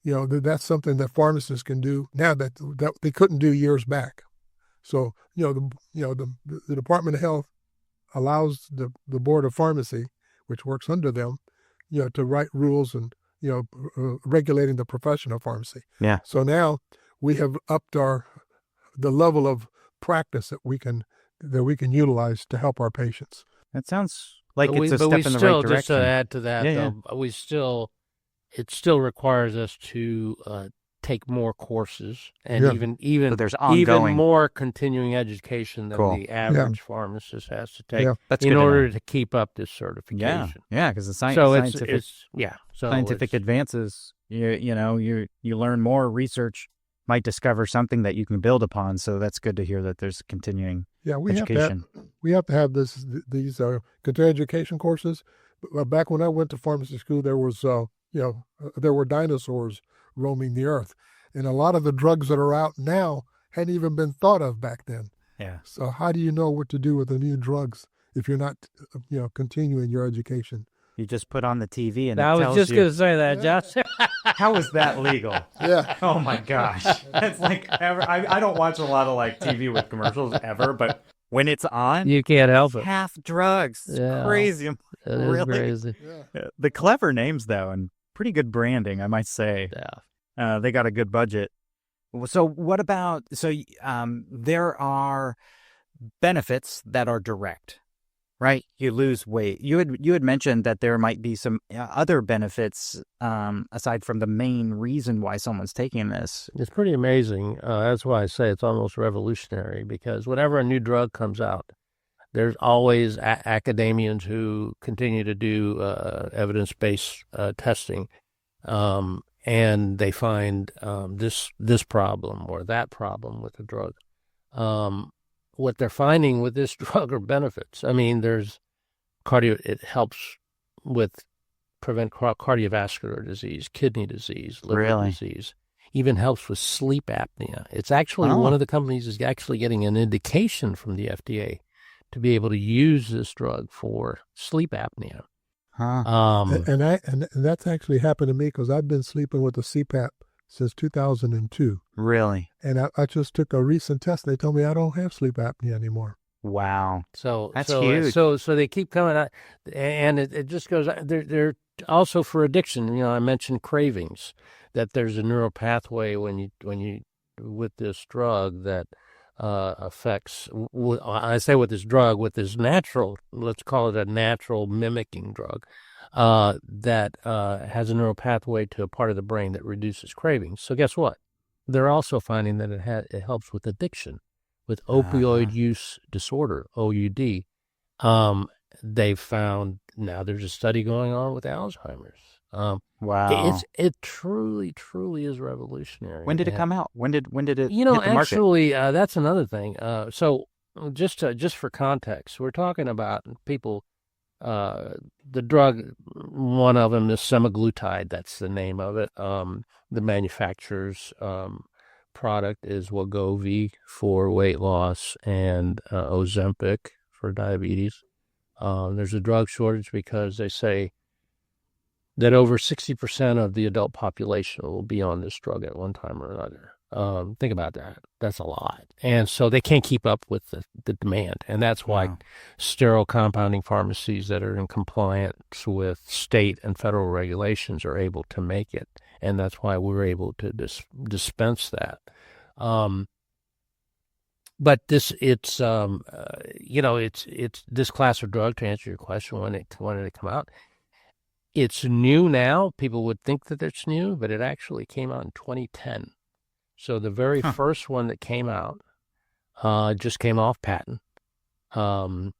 S3: that's something that pharmacists can do now that they couldn't do years back. So, the Department of Health allows the Board of Pharmacy, which works under them, to write rules and, regulating the profession of pharmacy.
S1: Yeah.
S3: So now we have upped the level of practice that we can utilize to help our patients.
S1: That sounds like it's a step in the right direction.
S2: Just to add to that, it still requires us to take more courses and even
S1: so there's ongoing
S2: more continuing education than the average pharmacist has to take in order to keep up this certification.
S1: Yeah, because the scientific
S2: scientific
S1: advances, you learn more. Research might discover something that you can build upon. So that's good to hear that there's continuing education.
S3: We have to have these continuing education courses. Back when I went to pharmacy school, there was there were dinosaurs roaming the earth, and a lot of the drugs that are out now hadn't even been thought of back then.
S1: Yeah.
S3: So how do you know what to do with the new drugs if you're not, continuing your education?
S1: You just put on the TV and
S2: I was just going to say that, Josh.
S1: How is that legal?
S3: Yeah.
S1: Oh my gosh. It's like I don't watch a lot of TV with commercials ever, but when it's on,
S2: you can't help it.
S1: Half drugs. It's crazy.
S2: It is crazy.
S3: Yeah.
S1: The clever names though, and pretty good branding, I might say.
S2: Yeah.
S1: They got a good budget. So what about, there are benefits that are direct, right? You lose weight. You had mentioned that there might be some other benefits aside from the main reason why someone's taking this.
S2: It's pretty amazing. That's why I say it's almost revolutionary, because whenever a new drug comes out, there's always academians who continue to do evidence-based testing, and they find this problem or that problem with the drug. What they're finding with this drug are benefits. I mean, there's it helps prevent cardiovascular disease, kidney disease, liver disease. Even helps with sleep apnea. It's actually one of the companies is actually getting an indication from the FDA to be able to use this drug for sleep apnea.
S3: And that's actually happened to me because I've been sleeping with a CPAP since 2002.
S1: Really?
S3: And I just took a recent test. They told me I don't have sleep apnea anymore.
S1: Wow.
S2: So
S1: that's huge.
S2: So they keep coming out, and it just goes. They're also for addiction. I mentioned cravings. That there's a neural pathway when you with this drug that affects. I say with this drug, with this natural, let's call it a natural mimicking drug, that has a neural pathway to a part of the brain that reduces cravings. So guess what? They're also finding that it helps with addiction, with opioid use disorder, OUD. They've found now there's a study going on with Alzheimer's.
S1: Wow!
S2: It truly is revolutionary.
S1: When did it come out? When did it? Hit the
S2: actually,
S1: market?
S2: that's another thing. So just for context, we're talking about people. The drug, one of them is semaglutide. That's the name of it. The manufacturer's product is Wegovy for weight loss and Ozempic for diabetes. There's a drug shortage because they say that over 60% of the adult population will be on this drug at one time or another. Think about that. That's a lot. And so they can't keep up with the demand. And that's why sterile compounding pharmacies that are in compliance with state and federal regulations are able to make it. And that's why we're able to dispense that. But it's this class of drug, to answer your question, when did it come out? It's new now. People would think that it's new, but it actually came out in 2010. So the very first one that came out just came off patent. So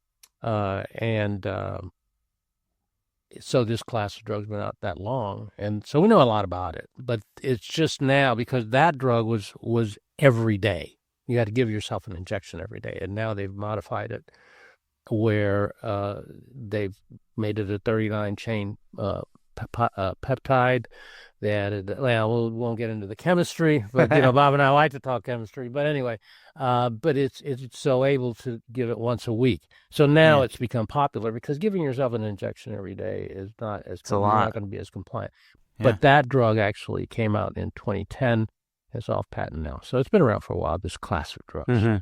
S2: this class of drugs has been out that long. And so we know a lot about it. But it's just now, because that drug was every day. You had to give yourself an injection every day. And now they've modified it where they've made it a 39-chain peptide. They added, we won't get into the chemistry, but Bob and I like to talk chemistry. But anyway, but it's so able to give it once a week. So now it's become popular because giving yourself an injection every day is not going to be as compliant. Yeah. But that drug actually came out in 2010. It's off patent now, so it's been around for a while. This class of drugs.
S1: Mm-hmm.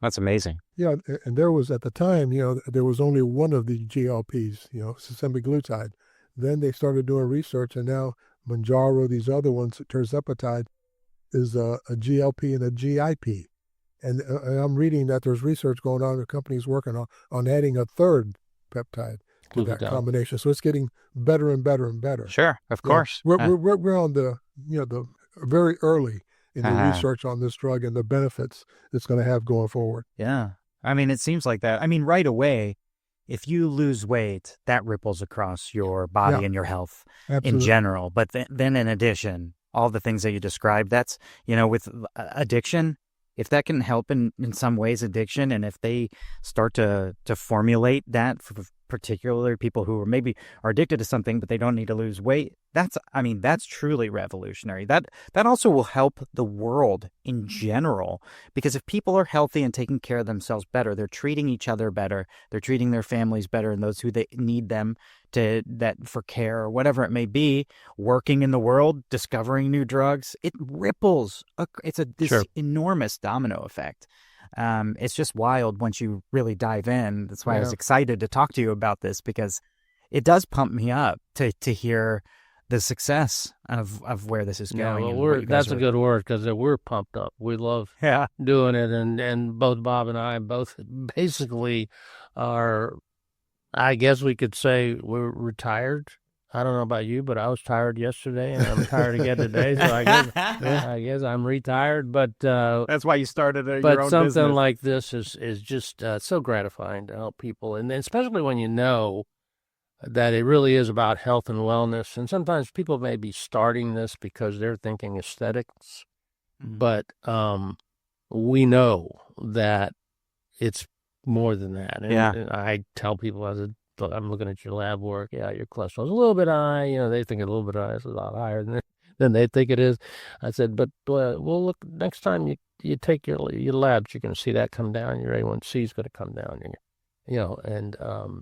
S1: That's amazing.
S3: Yeah, and there was at the time, there was only one of the GLPs, semaglutide. Then they started doing research, and now Mounjaro, these other ones, tirzepatide, is a GLP and a GIP. And I'm reading that there's research going on. The company's working on adding a third peptide to that combination. So it's getting better and better and better.
S1: Sure, of course.
S3: We're on the very early in the research on this drug and the benefits it's going to have going forward.
S1: Yeah. I mean, it seems like that. I mean, right away, if you lose weight, that ripples across your body and your health in general. But then in addition, all the things that you described, that's, with addiction, if that can help in some ways addiction, and if they start to formulate that for particularly people who maybe are addicted to something, but they don't need to lose weight, that's truly revolutionary. That also will help the world in general, because if people are healthy and taking care of themselves better, they're treating each other better, they're treating their families better and those who they need them for care or whatever it may be, working in the world, discovering new drugs, it ripples. It's this enormous domino effect. It's just wild once you really dive in. That's why I was excited to talk to you about this, because it does pump me up to hear the success of where this is going.
S2: Yeah, well, that's a good word, because we're pumped up. We love doing it, and both Bob and I both basically are, I guess we could say, we're retired. I don't know about you, but I was tired yesterday, and I'm tired again today. So I guess I'm retired. But
S1: that's why you started your own
S2: business. But something like this is just so gratifying to help people, and especially when you know that it really is about health and wellness. And sometimes people may be starting this because they're thinking aesthetics, but we know that it's more than that. And I tell people, I'm looking at your lab work. Yeah, your cholesterol's a little bit high. They think a little bit high is a lot higher than they think it is. I said, but well, look, next time you take your labs, you're going to see that come down. Your A1C is going to come down.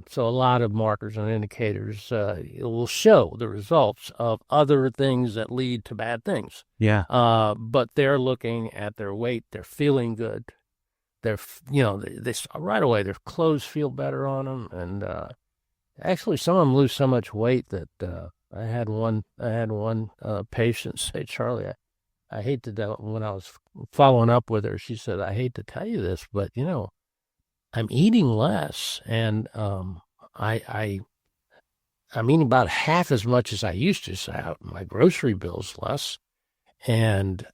S2: So a lot of markers and indicators it will show the results of other things that lead to bad things.
S1: Yeah.
S2: But they're looking at their weight. They're feeling good. They're they right away their clothes feel better on them, and actually some of them lose so much weight that I had one patient say, Charlie, I hate to do, when I was following up with her, she said, I hate to tell you this, but I'm eating less, and I'm eating about half as much as I used to. So my grocery bill's less, and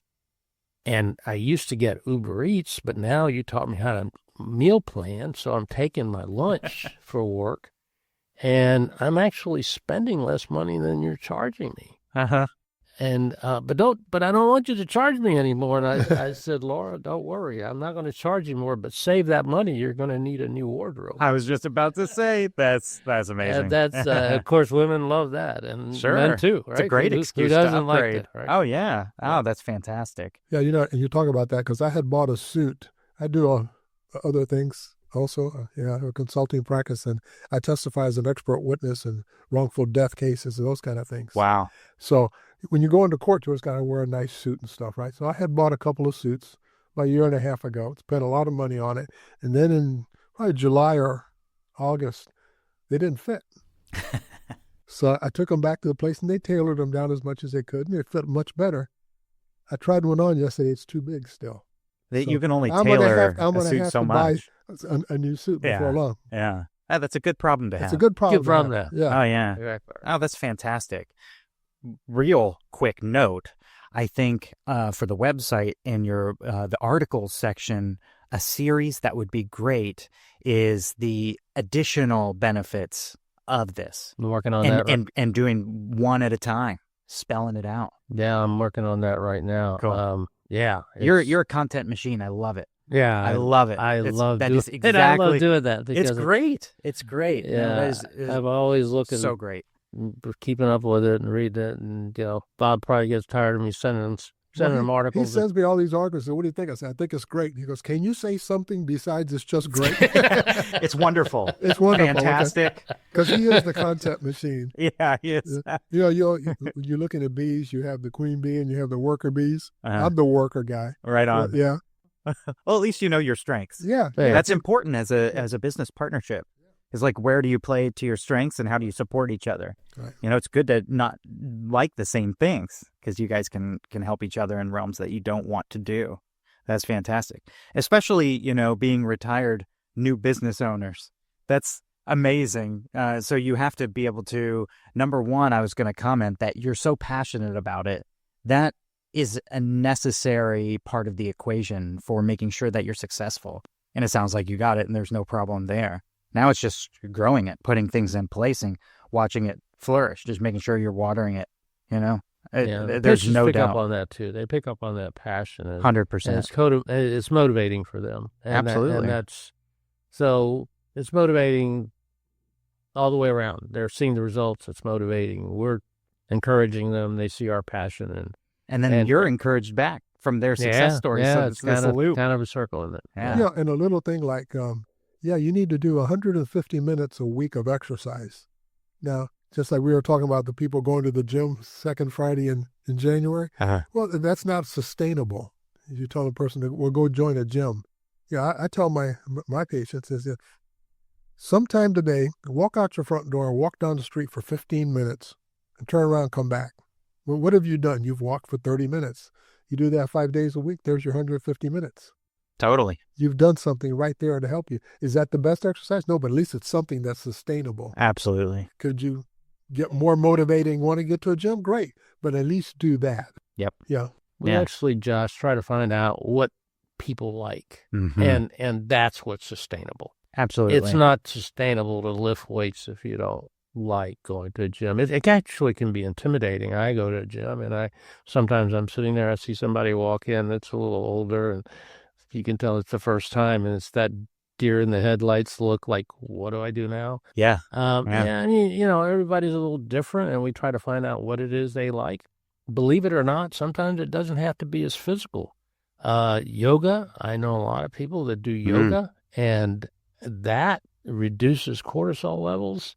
S2: I used to get Uber Eats, but now you taught me how to meal plan, so I'm taking my lunch for work, and I'm actually spending less money than you're charging me. but I don't want you to charge me anymore. And I said, Laura, don't worry. I'm not going to charge you more, but save that money. You're going to need a new wardrobe.
S1: I was just about to say, that's amazing.
S2: And that's, of course, women love that. And men too, right?
S1: It's a great excuse
S2: who doesn't
S1: to upgrade.
S2: like that, right?
S1: Oh, yeah. Oh, that's fantastic.
S3: Yeah, and you talk about that because I had bought a suit. I do other things also. I have a consulting practice, and I testify as an expert witness in wrongful death cases and those kind of things.
S1: Wow.
S3: So when you go into court, you always got to wear a nice suit and stuff, right? So I had bought a couple of suits about a year and a half ago, spent a lot of money on it. And then in probably July or August, they didn't fit. So I took them back to the place, and they tailored them down as much as they could, and they fit much better. I tried one on yesterday. It's too big still.
S1: You can only tailor a suit so much.
S3: Buy a new suit before long.
S1: Yeah. Oh, that's a good problem to have.
S3: It's a good problem.
S2: Good problem to have.
S3: Yeah.
S1: Oh, yeah.
S2: Exactly.
S1: Oh, that's fantastic. Real quick note, I think for the website and your the articles section, a series that would be great is the additional benefits of this.
S2: I'm working on that.
S1: And doing one at a time, spelling it out.
S2: Yeah, I'm working on that right now.
S1: Cool.
S2: Yeah.
S1: You're a content machine. I love it.
S2: Yeah.
S1: I love it.
S2: I love
S1: that
S2: doing
S1: is
S2: it.
S1: exactly,
S2: And I love doing that. Because
S1: it's great. It's great.
S2: Yeah. I'm always looking.
S1: So great.
S2: Keeping up with it and reading it. And, Bob probably gets tired of me sending him articles.
S3: He sends me all these articles. What do you think? I said, I think it's great. He goes, can you say something besides it's just great?
S1: It's wonderful.
S3: It's wonderful.
S1: Fantastic.
S3: Because he is the content machine.
S1: Yeah, he is.
S3: You're looking at bees. You have the queen bee and you have the worker bees. I'm the worker guy.
S1: Right on.
S3: Yeah.
S1: Well, at least you know your strengths.
S3: Yeah.
S1: That's important as a business partnership. It's like, where do you play to your strengths and how do you support each other?
S3: Right.
S1: It's good to not like the same things because you guys can help each other in realms that you don't want to do. That's fantastic. Especially, being retired new business owners. That's amazing. So you have to be able to, number one, I was going to comment that you're so passionate about it. That is a necessary part of the equation for making sure that you're successful. And it sounds like you got it and there's no problem there. Now it's just growing it, putting things in place and watching it flourish, just making sure you're watering it, There's no doubt.
S2: Pick up on that too. They pick up on that passion.
S1: 100%.
S2: It's motivating for them.
S1: Absolutely.
S2: So it's motivating all the way around. They're seeing the results. It's motivating. We're encouraging them. They see our passion.
S1: And then you're encouraged back from their success stories.
S2: Yeah,
S1: so
S2: it's kind of a circle in it.
S1: Yeah.
S3: And a little thing like, you need to do 150 minutes a week of exercise. Now, just like we were talking about the people going to the gym second Friday in January.
S1: Uh-huh.
S3: Well, that's not sustainable. You tell a person to go join a gym. Yeah, I tell my patients is sometime today, walk out your front door, walk down the street for 15 minutes, and turn around and come back. Well, what have you done? You've walked for 30 minutes. You do that 5 days a week, there's your 150 minutes.
S1: Totally.
S3: You've done something right there to help you. Is that the best exercise? No, but at least it's something that's sustainable.
S1: Absolutely.
S3: Could you get more motivating, want to get to a gym? Great, but at least do that.
S1: Yep.
S3: Yeah.
S2: We actually, Josh, try to find out what people like,
S1: Mm-hmm.
S2: and that's what's sustainable.
S1: Absolutely.
S2: It's not sustainable to lift weights if you don't like going to a gym. It actually can be intimidating. I go to a gym, and sometimes I'm sitting there, I see somebody walk in that's a little older, and you can tell it's the first time, and it's that deer in the headlights look like, what do I do now?
S1: Yeah.
S2: I mean, everybody's a little different, and we try to find out what it is they like. Believe it or not, sometimes it doesn't have to be as physical. Yoga, I know a lot of people that do yoga, and that reduces cortisol levels,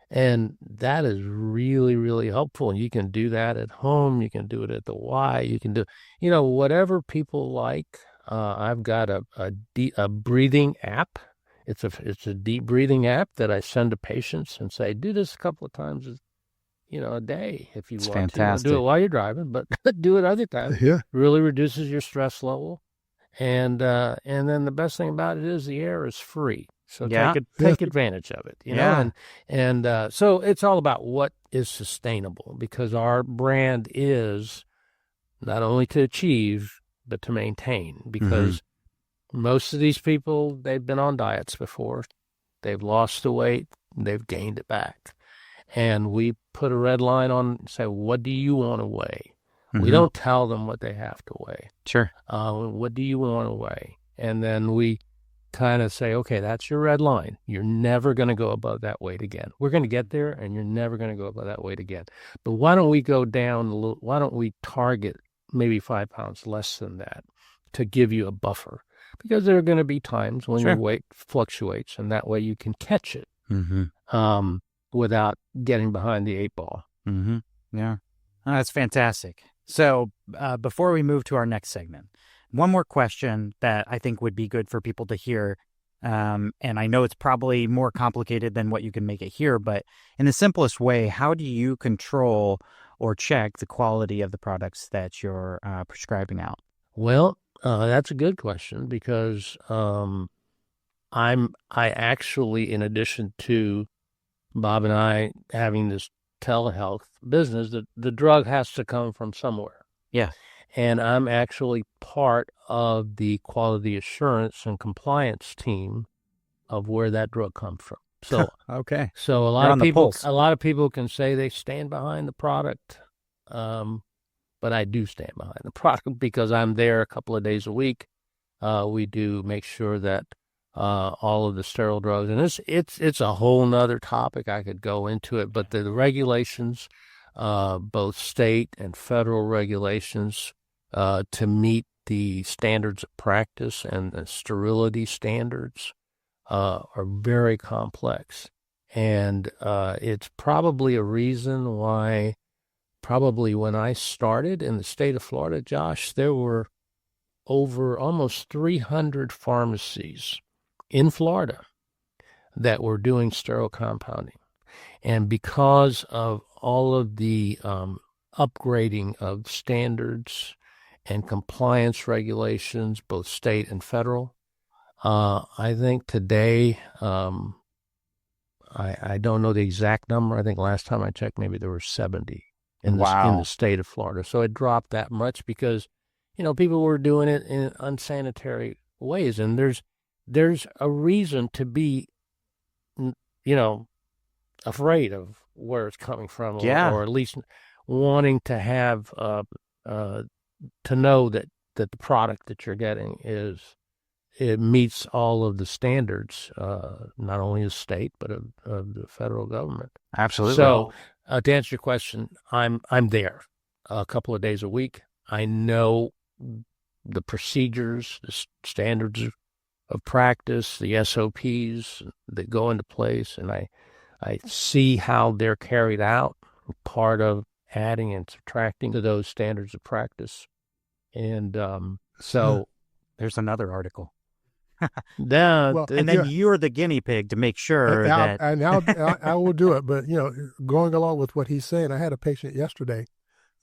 S2: and that is really, really helpful. And you can do that at home. You can do it at the Y. You can do, whatever people like. I've got a breathing app. It's a deep breathing app that I send to patients and say, do this a couple of times, a day if you want
S1: fantastic.
S2: to. Do it while you're driving, but do it other times.
S3: Yeah.
S2: Really reduces your stress level. And then the best thing about it is the air is free. So take advantage of it, And so it's all about what is sustainable, because our brand is not only to achieve, but to maintain, because most of these people, they've been on diets before. They've lost the weight. They've gained it back. And we put a red line on and say, what do you want to weigh? We don't tell them what they have to weigh.
S1: Sure.
S2: What do you want to weigh? And then we kind of say, okay, that's your red line. You're never going to go above that weight again. We're going to get there, and you're never going to go above that weight again. But why don't we go down a little? Why don't we target maybe 5 pounds less than that to give you a buffer? Because there are going to be times when your weight fluctuates, and that way you can catch it without getting behind the 8 ball.
S1: Yeah. Oh, that's fantastic. So before we move to our next segment, one more question that I think would be good for people to hear. And I know it's probably more complicated than what you can make it here, but in the simplest way, how do you control or check the quality of the products that you're prescribing out?
S2: Well, that's a good question because I actually, in addition to Bob and I having this telehealth business, the drug has to come from somewhere.
S1: Yeah.
S2: And I'm actually part of the quality assurance and compliance team of where that drug comes from. So
S1: okay.
S2: So a lot of people can say they stand behind the product, but I do stand behind the product because I'm there a couple of days a week. We do make sure that all of the sterile drugs, and it's a whole nother topic. I could go into it, but the regulations, both state and federal regulations, to meet the standards of practice and the sterility standards, are very complex. And it's probably a reason why, probably when I started in the state of Florida, Josh, there were over almost 300 pharmacies in Florida that were doing sterile compounding. And because of all of the upgrading of standards and compliance regulations, both state and federal, I think today, I don't know the exact number. I think last time I checked, maybe there were 70 in the state of Florida. So it dropped that much because, people were doing it in unsanitary ways. And there's a reason to be, afraid of where it's coming from, or at least wanting to have, to know that the product that you're getting it meets all of the standards, not only of state, but of the federal government.
S1: Absolutely.
S2: So to answer your question, I'm there a couple of days a week. I know the procedures, the standards of practice, the SOPs that go into place, and I see how they're carried out, part of adding and subtracting to those standards of practice. And so
S1: there's another article.
S2: And
S1: then you're the guinea pig to make sure that...
S3: And I will do it. But, going along with what he's saying, I had a patient yesterday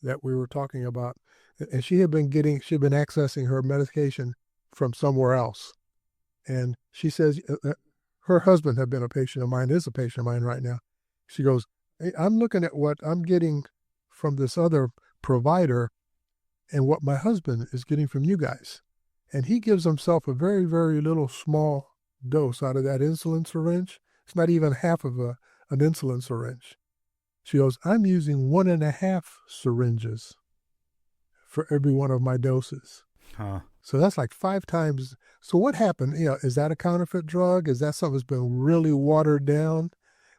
S3: that we were talking about, and she'd been accessing her medication from somewhere else. And she says her husband had been a patient of mine, is a patient of mine right now. She goes, hey, I'm looking at what I'm getting from this other provider and what my husband is getting from you guys. And he gives himself a very, very little small dose out of that insulin syringe. It's not even half of an insulin syringe. She goes, I'm using 1.5 syringes for every one of my doses.
S1: Huh.
S3: So that's like 5 times. So what happened? Is that a counterfeit drug? Is that something that's been really watered down?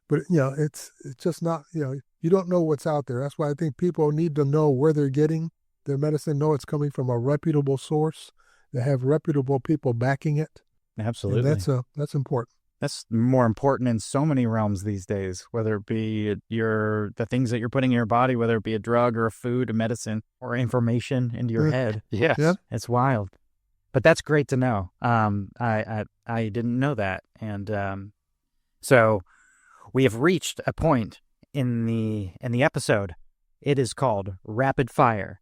S3: But, it's just not, you don't know what's out there. That's why I think people need to know where they're getting their medicine, know it's coming from a reputable source. They have reputable people backing it.
S1: Absolutely.
S3: And that's important.
S1: That's more important in so many realms these days, whether it be the things that you're putting in your body, whether it be a drug or a food, a medicine, or information into your head.
S2: Yes.
S3: Yeah.
S1: It's wild. But that's great to know. I didn't know that. And so we have reached a point in the episode. It is called Rapid Fire.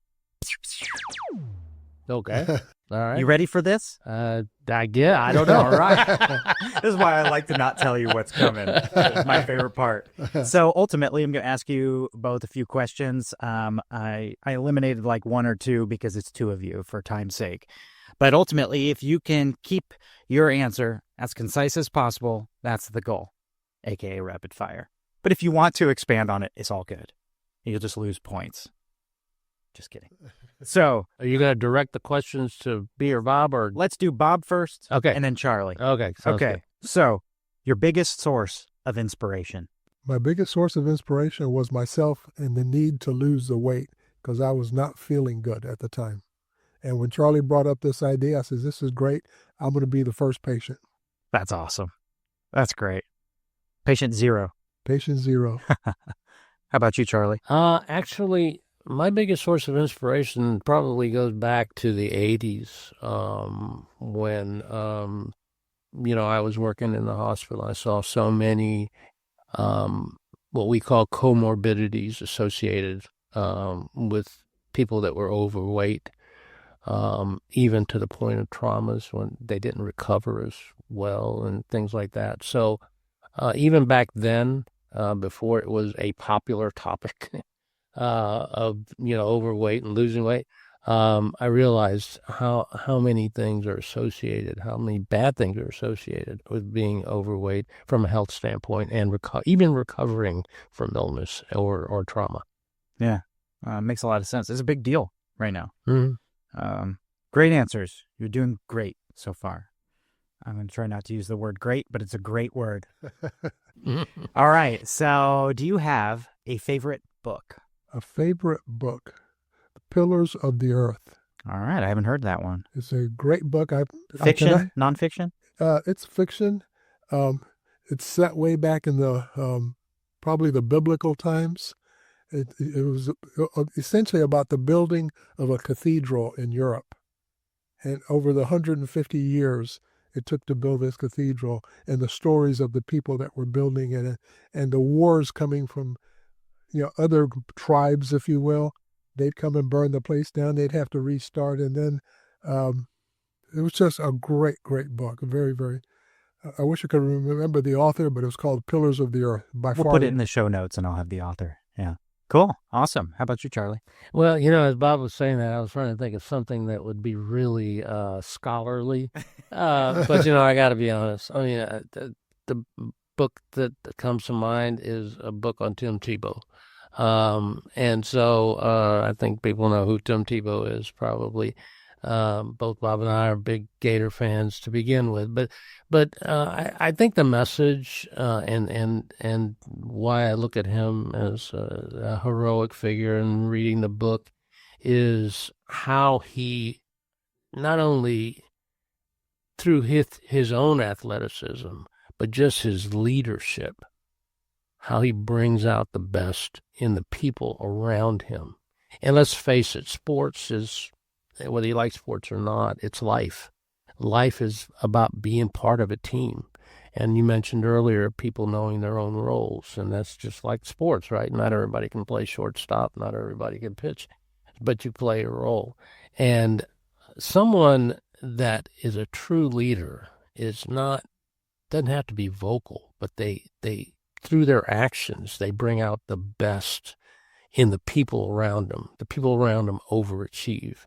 S2: Okay. All right.
S1: You ready for this?
S2: I don't know.
S1: All right. This is why I like to not tell you what's coming. It's my favorite part. So ultimately, I'm going to ask you both a few questions. I eliminated like 1 or 2 because it's 2 of you for time's sake. But ultimately, if you can keep your answer as concise as possible, that's the goal, aka rapid fire. But if you want to expand on it, it's all good. You'll just lose points. Just kidding. So
S2: Are you going to direct the questions to B or Bob, or?
S1: let's do Bob first.
S2: Okay.
S1: And then Charlie.
S2: Okay. Sounds
S1: Okay. So your biggest source of inspiration.
S3: My biggest source of inspiration was myself and the need to lose the weight because I was not feeling good at the time. And when Charlie brought up this idea, I said, this is great. I'm going to be the first patient.
S1: That's awesome. That's great. Patient zero.
S3: Patient zero.
S1: How about you, Charlie?
S2: Actually, my biggest source of inspiration probably goes back to the 80s when, I was working in the hospital. I saw so many what we call comorbidities associated with people that were overweight, even to the point of traumas when they didn't recover as well and things like that. So even back then, before it was a popular topic of overweight and losing weight, I realized how many things are associated, how many bad things are associated with being overweight from a health standpoint, and even recovering from illness or trauma.
S1: Yeah, makes a lot of sense. It's a big deal right now.
S2: Mm-hmm.
S1: Great answers. You're doing great so far. I'm going to try not to use the word great, but it's a great word. All right. So do you have a favorite book?
S3: A favorite book, The Pillars of the Earth.
S1: All right. I haven't heard that one.
S3: It's a great book.
S1: Fiction? Nonfiction?
S3: It's fiction. It's set way back in the probably the biblical times. It was essentially about the building of a cathedral in Europe. And over the 150 years it took to build this cathedral, and the stories of the people that were building it, and the wars coming from other tribes, if you will. They'd come and burn the place down. They'd have to restart. And then it was just a great, great book. Very, very. I wish I could remember the author, but it was called Pillars of the Earth by
S1: We'll put it in the show notes and I'll have the author. Yeah. Cool. Awesome. How about you, Charlie?
S2: Well, as Bob was saying that, I was trying to think of something that would be really scholarly. But, I got to be honest. I mean, the book that comes to mind is a book on Tim Tebow. And so I think people know who Tim Tebow is, probably. Both Bob and I are big Gator fans to begin with, but I think the message and why I look at him as a heroic figure and reading the book is how he not only through his own athleticism, but just his leadership, how he brings out the best in the people around him. And let's face it, sports is, whether you like sports or not, it's life. Life is about being part of a team. And you mentioned earlier people knowing their own roles, and that's just like sports, right? Not everybody can play shortstop, not everybody can pitch, but you play a role. And someone that is a true leader doesn't have to be vocal, but they through their actions, they bring out the best in the people around them. The people around them overachieve.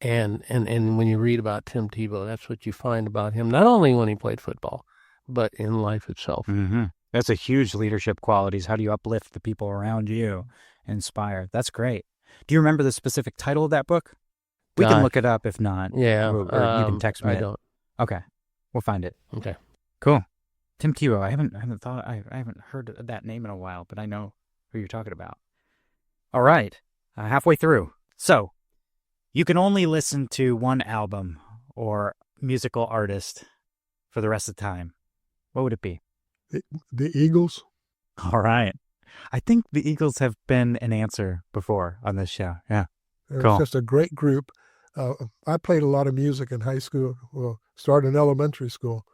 S2: And when you read about Tim Tebow, that's what you find about him, not only when he played football, but in life itself.
S1: Mm-hmm. That's a huge leadership qualities. How do you uplift the people around you, inspire? That's great. Do you remember the specific title of that book? We can look it up if not.
S2: Yeah.
S1: Or you can text me.
S2: I don't.
S1: Okay. We'll find it.
S2: Okay.
S1: Cool. Tim Tebow. I haven't heard that name in a while, but I know who you're talking about. All right. Halfway through. So, you can only listen to one album or musical artist for the rest of the time. What would it be?
S3: The Eagles.
S1: All right. I think the Eagles have been an answer before on this show. Yeah.
S3: It
S1: Cool.
S3: was just a great group. I played a lot of music in high school. Well, started in elementary school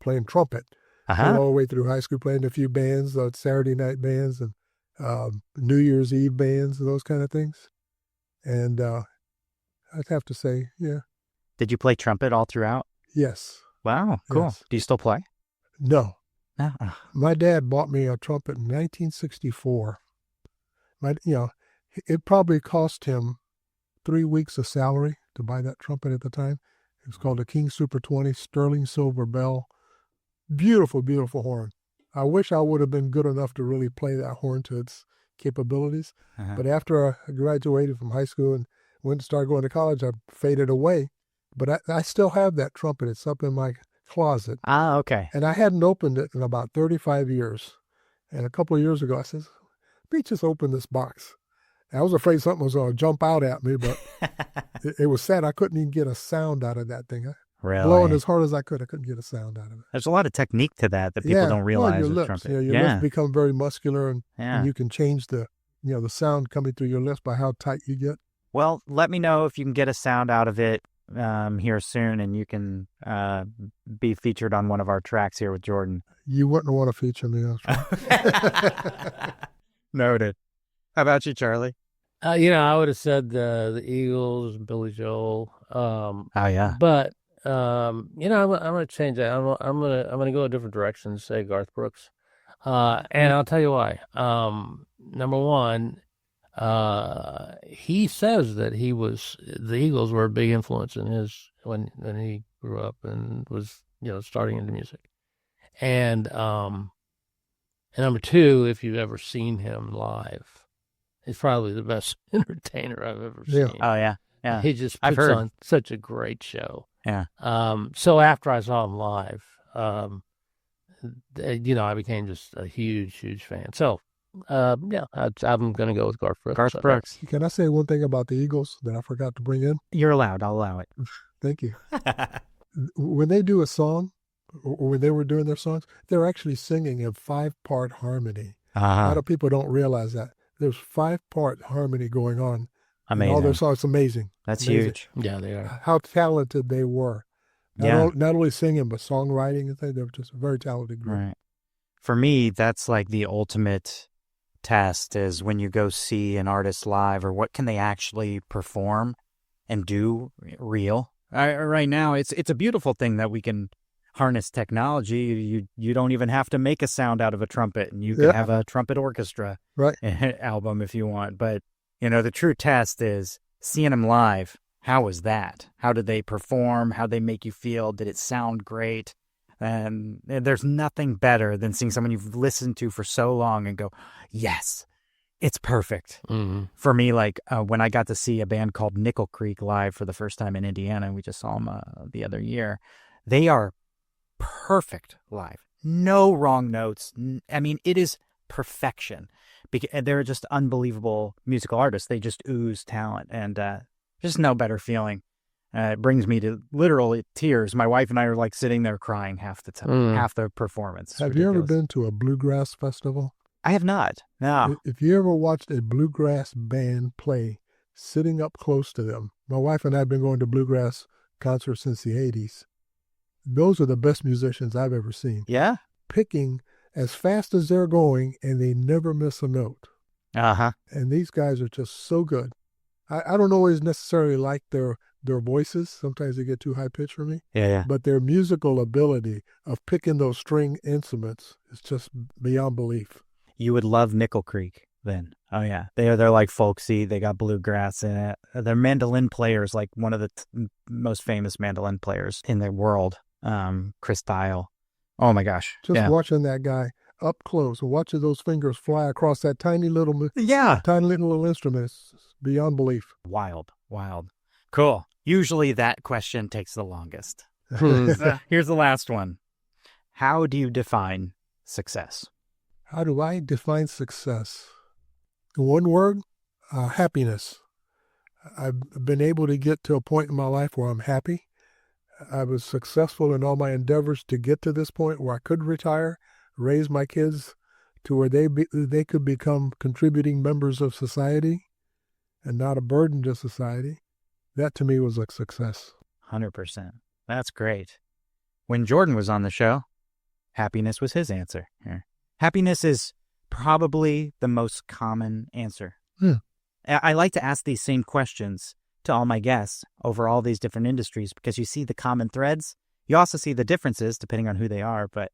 S3: playing trumpet. Went all the way through high school, playing a few bands, Saturday night bands and New Year's Eve bands and those kind of things. And I'd have to say, yeah.
S1: Did you play trumpet all throughout?
S3: Yes.
S1: Wow, cool.
S3: Yes.
S1: Do you still play?
S3: No.
S1: No.
S3: My dad bought me a trumpet in 1964. It probably cost him 3 weeks of salary to buy that trumpet at the time. It was called a King Super 20 sterling silver bell. Beautiful, beautiful horn. I wish I would have been good enough to really play that horn to its capabilities.
S1: Uh-huh.
S3: But after I graduated from high school and went to start going to college, I faded away. But I still have that trumpet. It's up in my closet.
S1: Ah, okay.
S3: And I hadn't opened it in about 35 years. And a couple of years ago, I said, let me just open this box. I was afraid something was going to jump out at me, but it was sad. I couldn't even get a sound out of that thing.
S1: Really?
S3: Blowing as hard as I couldn't get a sound out of it.
S1: There's a lot of technique to that people don't realize
S3: your
S1: with
S3: lips.
S1: trumpet.
S3: Your lips become very muscular, and you can change the sound coming through your lips by how tight you get.
S1: Well, let me know if you can get a sound out of it here soon, and you can be featured on one of our tracks here with Jordan.
S3: You wouldn't want to feature me.
S1: Noted. How about you, Charlie?
S2: I would have said the Eagles, Billy Joel.
S1: Oh yeah.
S2: But I'm going to change that. I'm going to go a different direction and say Garth Brooks. And I'll tell you why. Number one, he says that the Eagles were a big influence in his when he grew up and was starting into music. And number two, if you've ever seen him live, he's probably the best entertainer I've ever seen.
S1: Oh yeah, yeah.
S2: He just puts on such a great show.
S1: Yeah.
S2: So after I saw him live, I became just a huge, huge fan. So, I'm going to go with Garth Brooks.
S1: Garth Brooks.
S3: Can I say one thing about the Eagles that I forgot to bring in?
S1: You're allowed. I'll allow it.
S3: Thank you. When they do a song, or when they were doing their songs, they're actually singing in 5-part harmony. A lot of people don't realize that. There's 5-part harmony going on.
S1: Amazing.
S3: In all their songs. It's amazing.
S1: That's
S3: amazing.
S1: huge.
S2: Yeah, they are.
S3: How talented they were. Not only singing, but songwriting and things. They were just a very talented group.
S1: Right. For me, that's like the ultimate test is when you go see an artist live, or what can they actually perform and do real. Right now, it's a beautiful thing that we can harness technology. You don't even have to make a sound out of a trumpet, and you can have a trumpet orchestra album if you want. But the true test is seeing them live. How was that? How did they perform? How did they make you feel? Did it sound great? And there's nothing better than seeing someone you've listened to for so long and go, yes, it's perfect.
S2: Mm-hmm.
S1: For me, like when I got to see a band called Nickel Creek live for the first time in Indiana, we just saw them the other year. They are perfect live. No wrong notes. I mean, it is perfection. They're just unbelievable musical artists. They just ooze talent, and just no better feeling. It brings me to literally tears. My wife and I are like sitting there crying half the time, half the performance.
S3: Have you ever been to a bluegrass festival?
S1: I have not. No.
S3: If you ever watched a bluegrass band play, sitting up close to them, my wife and I have been going to bluegrass concerts since the 80s. Those are the best musicians I've ever seen.
S1: Yeah.
S3: Picking as fast as they're going, and they never miss a note.
S1: Uh-huh.
S3: And these guys are just so good. I don't always necessarily like their voices. Sometimes they get too high-pitched for me.
S1: Yeah.
S3: But their musical ability of picking those string instruments is just beyond belief.
S1: You would love Nickel Creek then. Oh, yeah. They're like folksy. They got bluegrass in it. Their mandolin players, like one of the most famous mandolin players in the world, Chris Dial. Oh, my gosh.
S3: Just watching that guy up close and watching those fingers fly across that tiny little instrument is beyond belief.
S1: Wild. Cool. Usually that question takes the longest. Here's the last one. How do you define success?
S3: How do I define success? In one word, happiness. I've been able to get to a point in my life where I'm happy. I was successful in all my endeavors to get to this point where I could retire, raise my kids to where they could become contributing members of society and not a burden to society. That to me was a success.
S1: 100%. That's great. When Jordan was on the show, happiness was his answer. Happiness is probably the most common answer. I like to ask these same questions to all my guests over all these different industries because you see the common threads. You also see the differences depending on who they are, but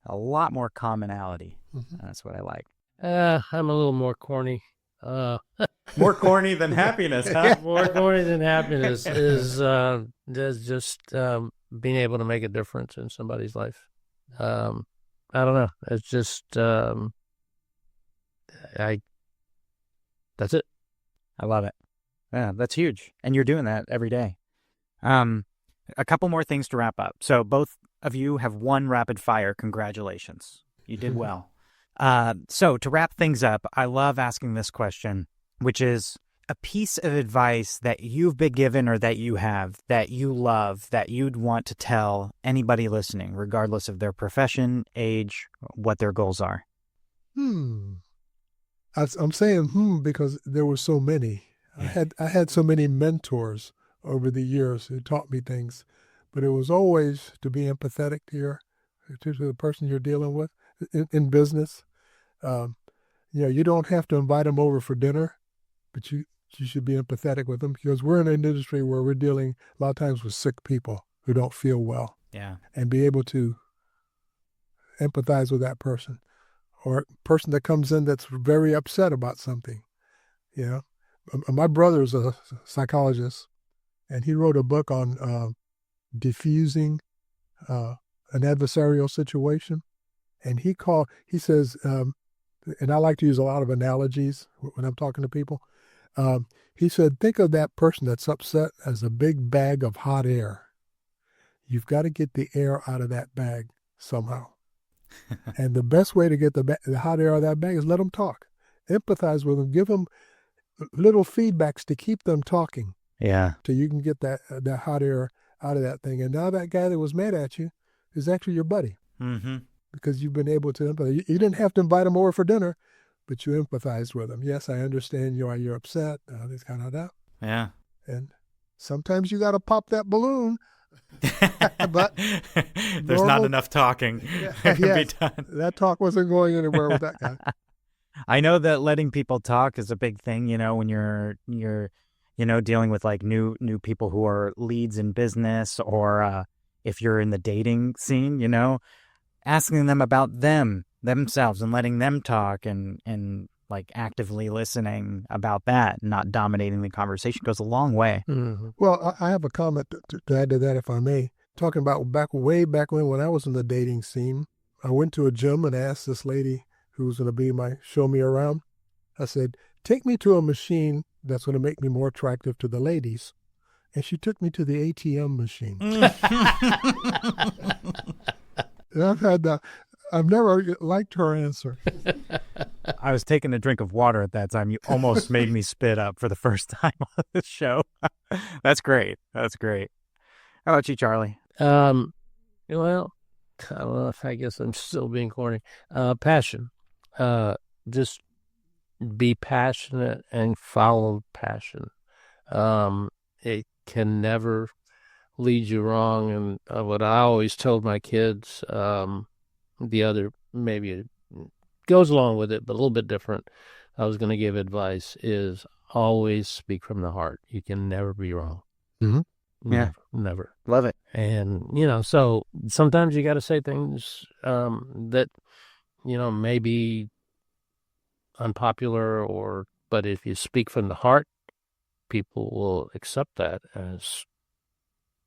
S1: a lot more commonality. That's what I like.
S2: I'm a little more corny.
S1: More corny than happiness, huh?
S2: More corny than happiness is just being able to make a difference in somebody's life. I don't know. It's just That's it.
S1: I love it. Yeah, that's huge. And you're doing that every day. A couple more things to wrap up. So both of you have won rapid fire. Congratulations. You did well. So to wrap things up, I love asking this question, which is a piece of advice that you've been given or that you have, that you love, that you'd want to tell anybody listening, regardless of their profession, age, what their goals are.
S3: I'm saying because there were so many. I had so many mentors over the years who taught me things, but it was always to be empathetic to the person you're dealing with in business. You don't have to invite them over for dinner, but you should be empathetic with them, because we're in an industry where we're dealing a lot of times with sick people who don't feel well.
S1: Yeah.
S3: And be able to empathize with that person, or a person that comes in that's very upset about something. My brother is a psychologist, and he wrote a book on diffusing an adversarial situation. And he says, and I like to use a lot of analogies when I'm talking to people. He said, think of that person that's upset as a big bag of hot air. You've got to get the air out of that bag somehow. And the best way to get the hot air out of that bag is let them talk. Empathize with them. Give them little feedbacks to keep them talking.
S1: Yeah.
S3: Till you can get that hot air out of that thing. And now that guy that was mad at you is actually your buddy.
S1: Mm-hmm. Because
S3: you've been able to empathize. You didn't have to invite him over for dinner, but you empathized with him. Yes, I understand you're upset. This kind of that.
S1: Yeah.
S3: And sometimes you got to pop that balloon. But
S1: there's not enough talking. It can be done.
S3: That talk wasn't going anywhere with that guy.
S1: I know that letting people talk is a big thing, when you're dealing with like new people who are leads in business, or if you're in the dating scene, asking them about themselves and letting them talk, and like actively listening about that, not dominating the conversation, goes a long way.
S3: Mm-hmm. Well, I have a comment to add to that, if I may. Talking about way back when I was in the dating scene, I went to a gym and asked this lady who was going to show me around. I said, take me to a machine that's going to make me more attractive to the ladies. And she took me to the ATM machine. And I've never liked her answer.
S1: I was taking a drink of water at that time. You almost made me spit up for the first time on the show. That's great. That's great. How about you, Charlie?
S2: Well, I don't know if I guess I'm still being corny. Passion. Just be passionate and follow passion. It can never lead you wrong. And what I always told my kids, the other, maybe it goes along with it, but a little bit different, I was going to give advice, is always speak from the heart. You can never be wrong.
S3: Mm-hmm.
S2: Never.
S1: Love it.
S2: And, so sometimes you got to say things that, may be unpopular, but if you speak from the heart, people will accept that as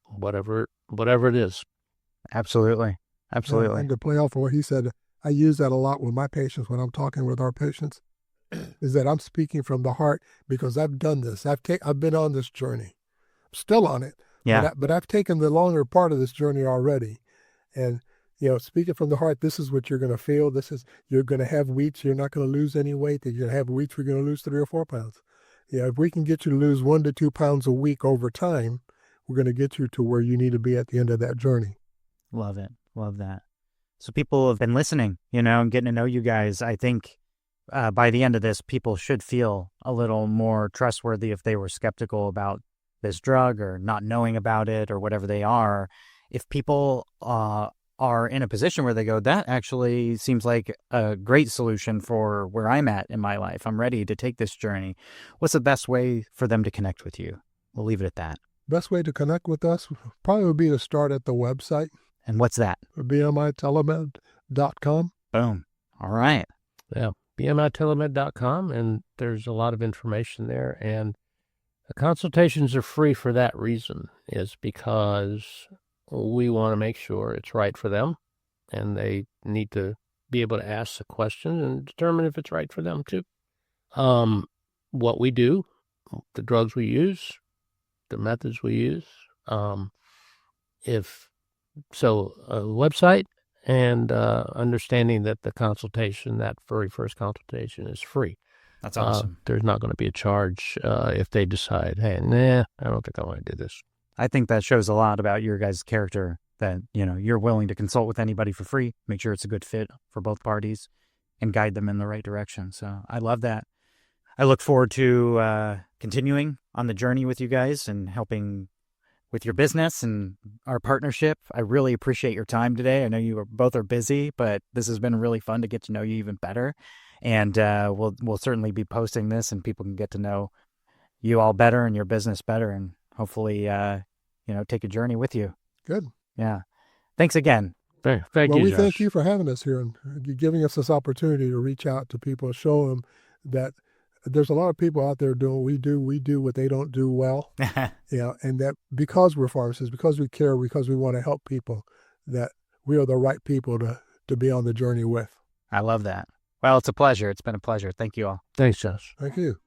S2: whatever it is.
S1: Absolutely. Absolutely.
S3: And to play off of what he said, I use that a lot with my patients when I'm talking with our patients, is that I'm speaking from the heart because I've done this. I've been on this journey. I'm still on it.
S1: Yeah.
S3: But I've taken the longer part of this journey already. And, speaking from the heart, this is what you're going to feel. You're going to have weeks. You're not going to lose any weight. You're going to have weeks where you're going to lose 3 or 4 pounds. If we can get you to lose 1 to 2 pounds a week over time, we're going to get you to where you need to be at the end of that journey.
S1: Love it. Love that. So people have been listening, and getting to know you guys. I think by the end of this, people should feel a little more trustworthy if they were skeptical about this drug or not knowing about it or whatever they are. If people are in a position where they go, that actually seems like a great solution for where I'm at in my life. I'm ready to take this journey. What's the best way for them to connect with you? We'll leave it at that.
S3: Best way to connect with us probably would be to start at the website.
S1: And what's that?
S3: BMI Telemed.com.
S1: Boom. All right.
S2: Yeah. BMITelemed.com. And there's a lot of information there. And the consultations are free for that reason, is because we want to make sure it's right for them. And they need to be able to ask the question and determine if it's right for them too. what we do, the drugs we use, the methods we use. If so, a website and understanding that the consultation, that very first consultation, is free.
S1: That's awesome.
S2: There's not going to be a charge if they decide, hey, nah, I don't think I want to do this.
S1: I think that shows a lot about your guys' character, that, you know, you're willing to consult with anybody for free, make sure it's a good fit for both parties, and guide them in the right direction. So I love that. I look forward to continuing on the journey with you guys and helping with your business and our partnership. I really appreciate your time today. I know you both are busy, but this has been really fun to get to know you even better. And we'll certainly be posting this, and people can get to know you all better and your business better, and hopefully, take a journey with you.
S3: Good.
S1: Yeah. Thanks again.
S2: Thank
S3: well,
S2: you,
S3: we
S2: Josh.
S3: thank you for having us here and giving us this opportunity to reach out to people, show them that there's a lot of people out there doing what we do. We do what they don't do well. And that because we're pharmacists, because we care, because we want to help people, that we are the right people to be on the journey with.
S1: I love that. Well, it's a pleasure. It's been a pleasure. Thank you all.
S2: Thanks, Josh.
S3: Thank you.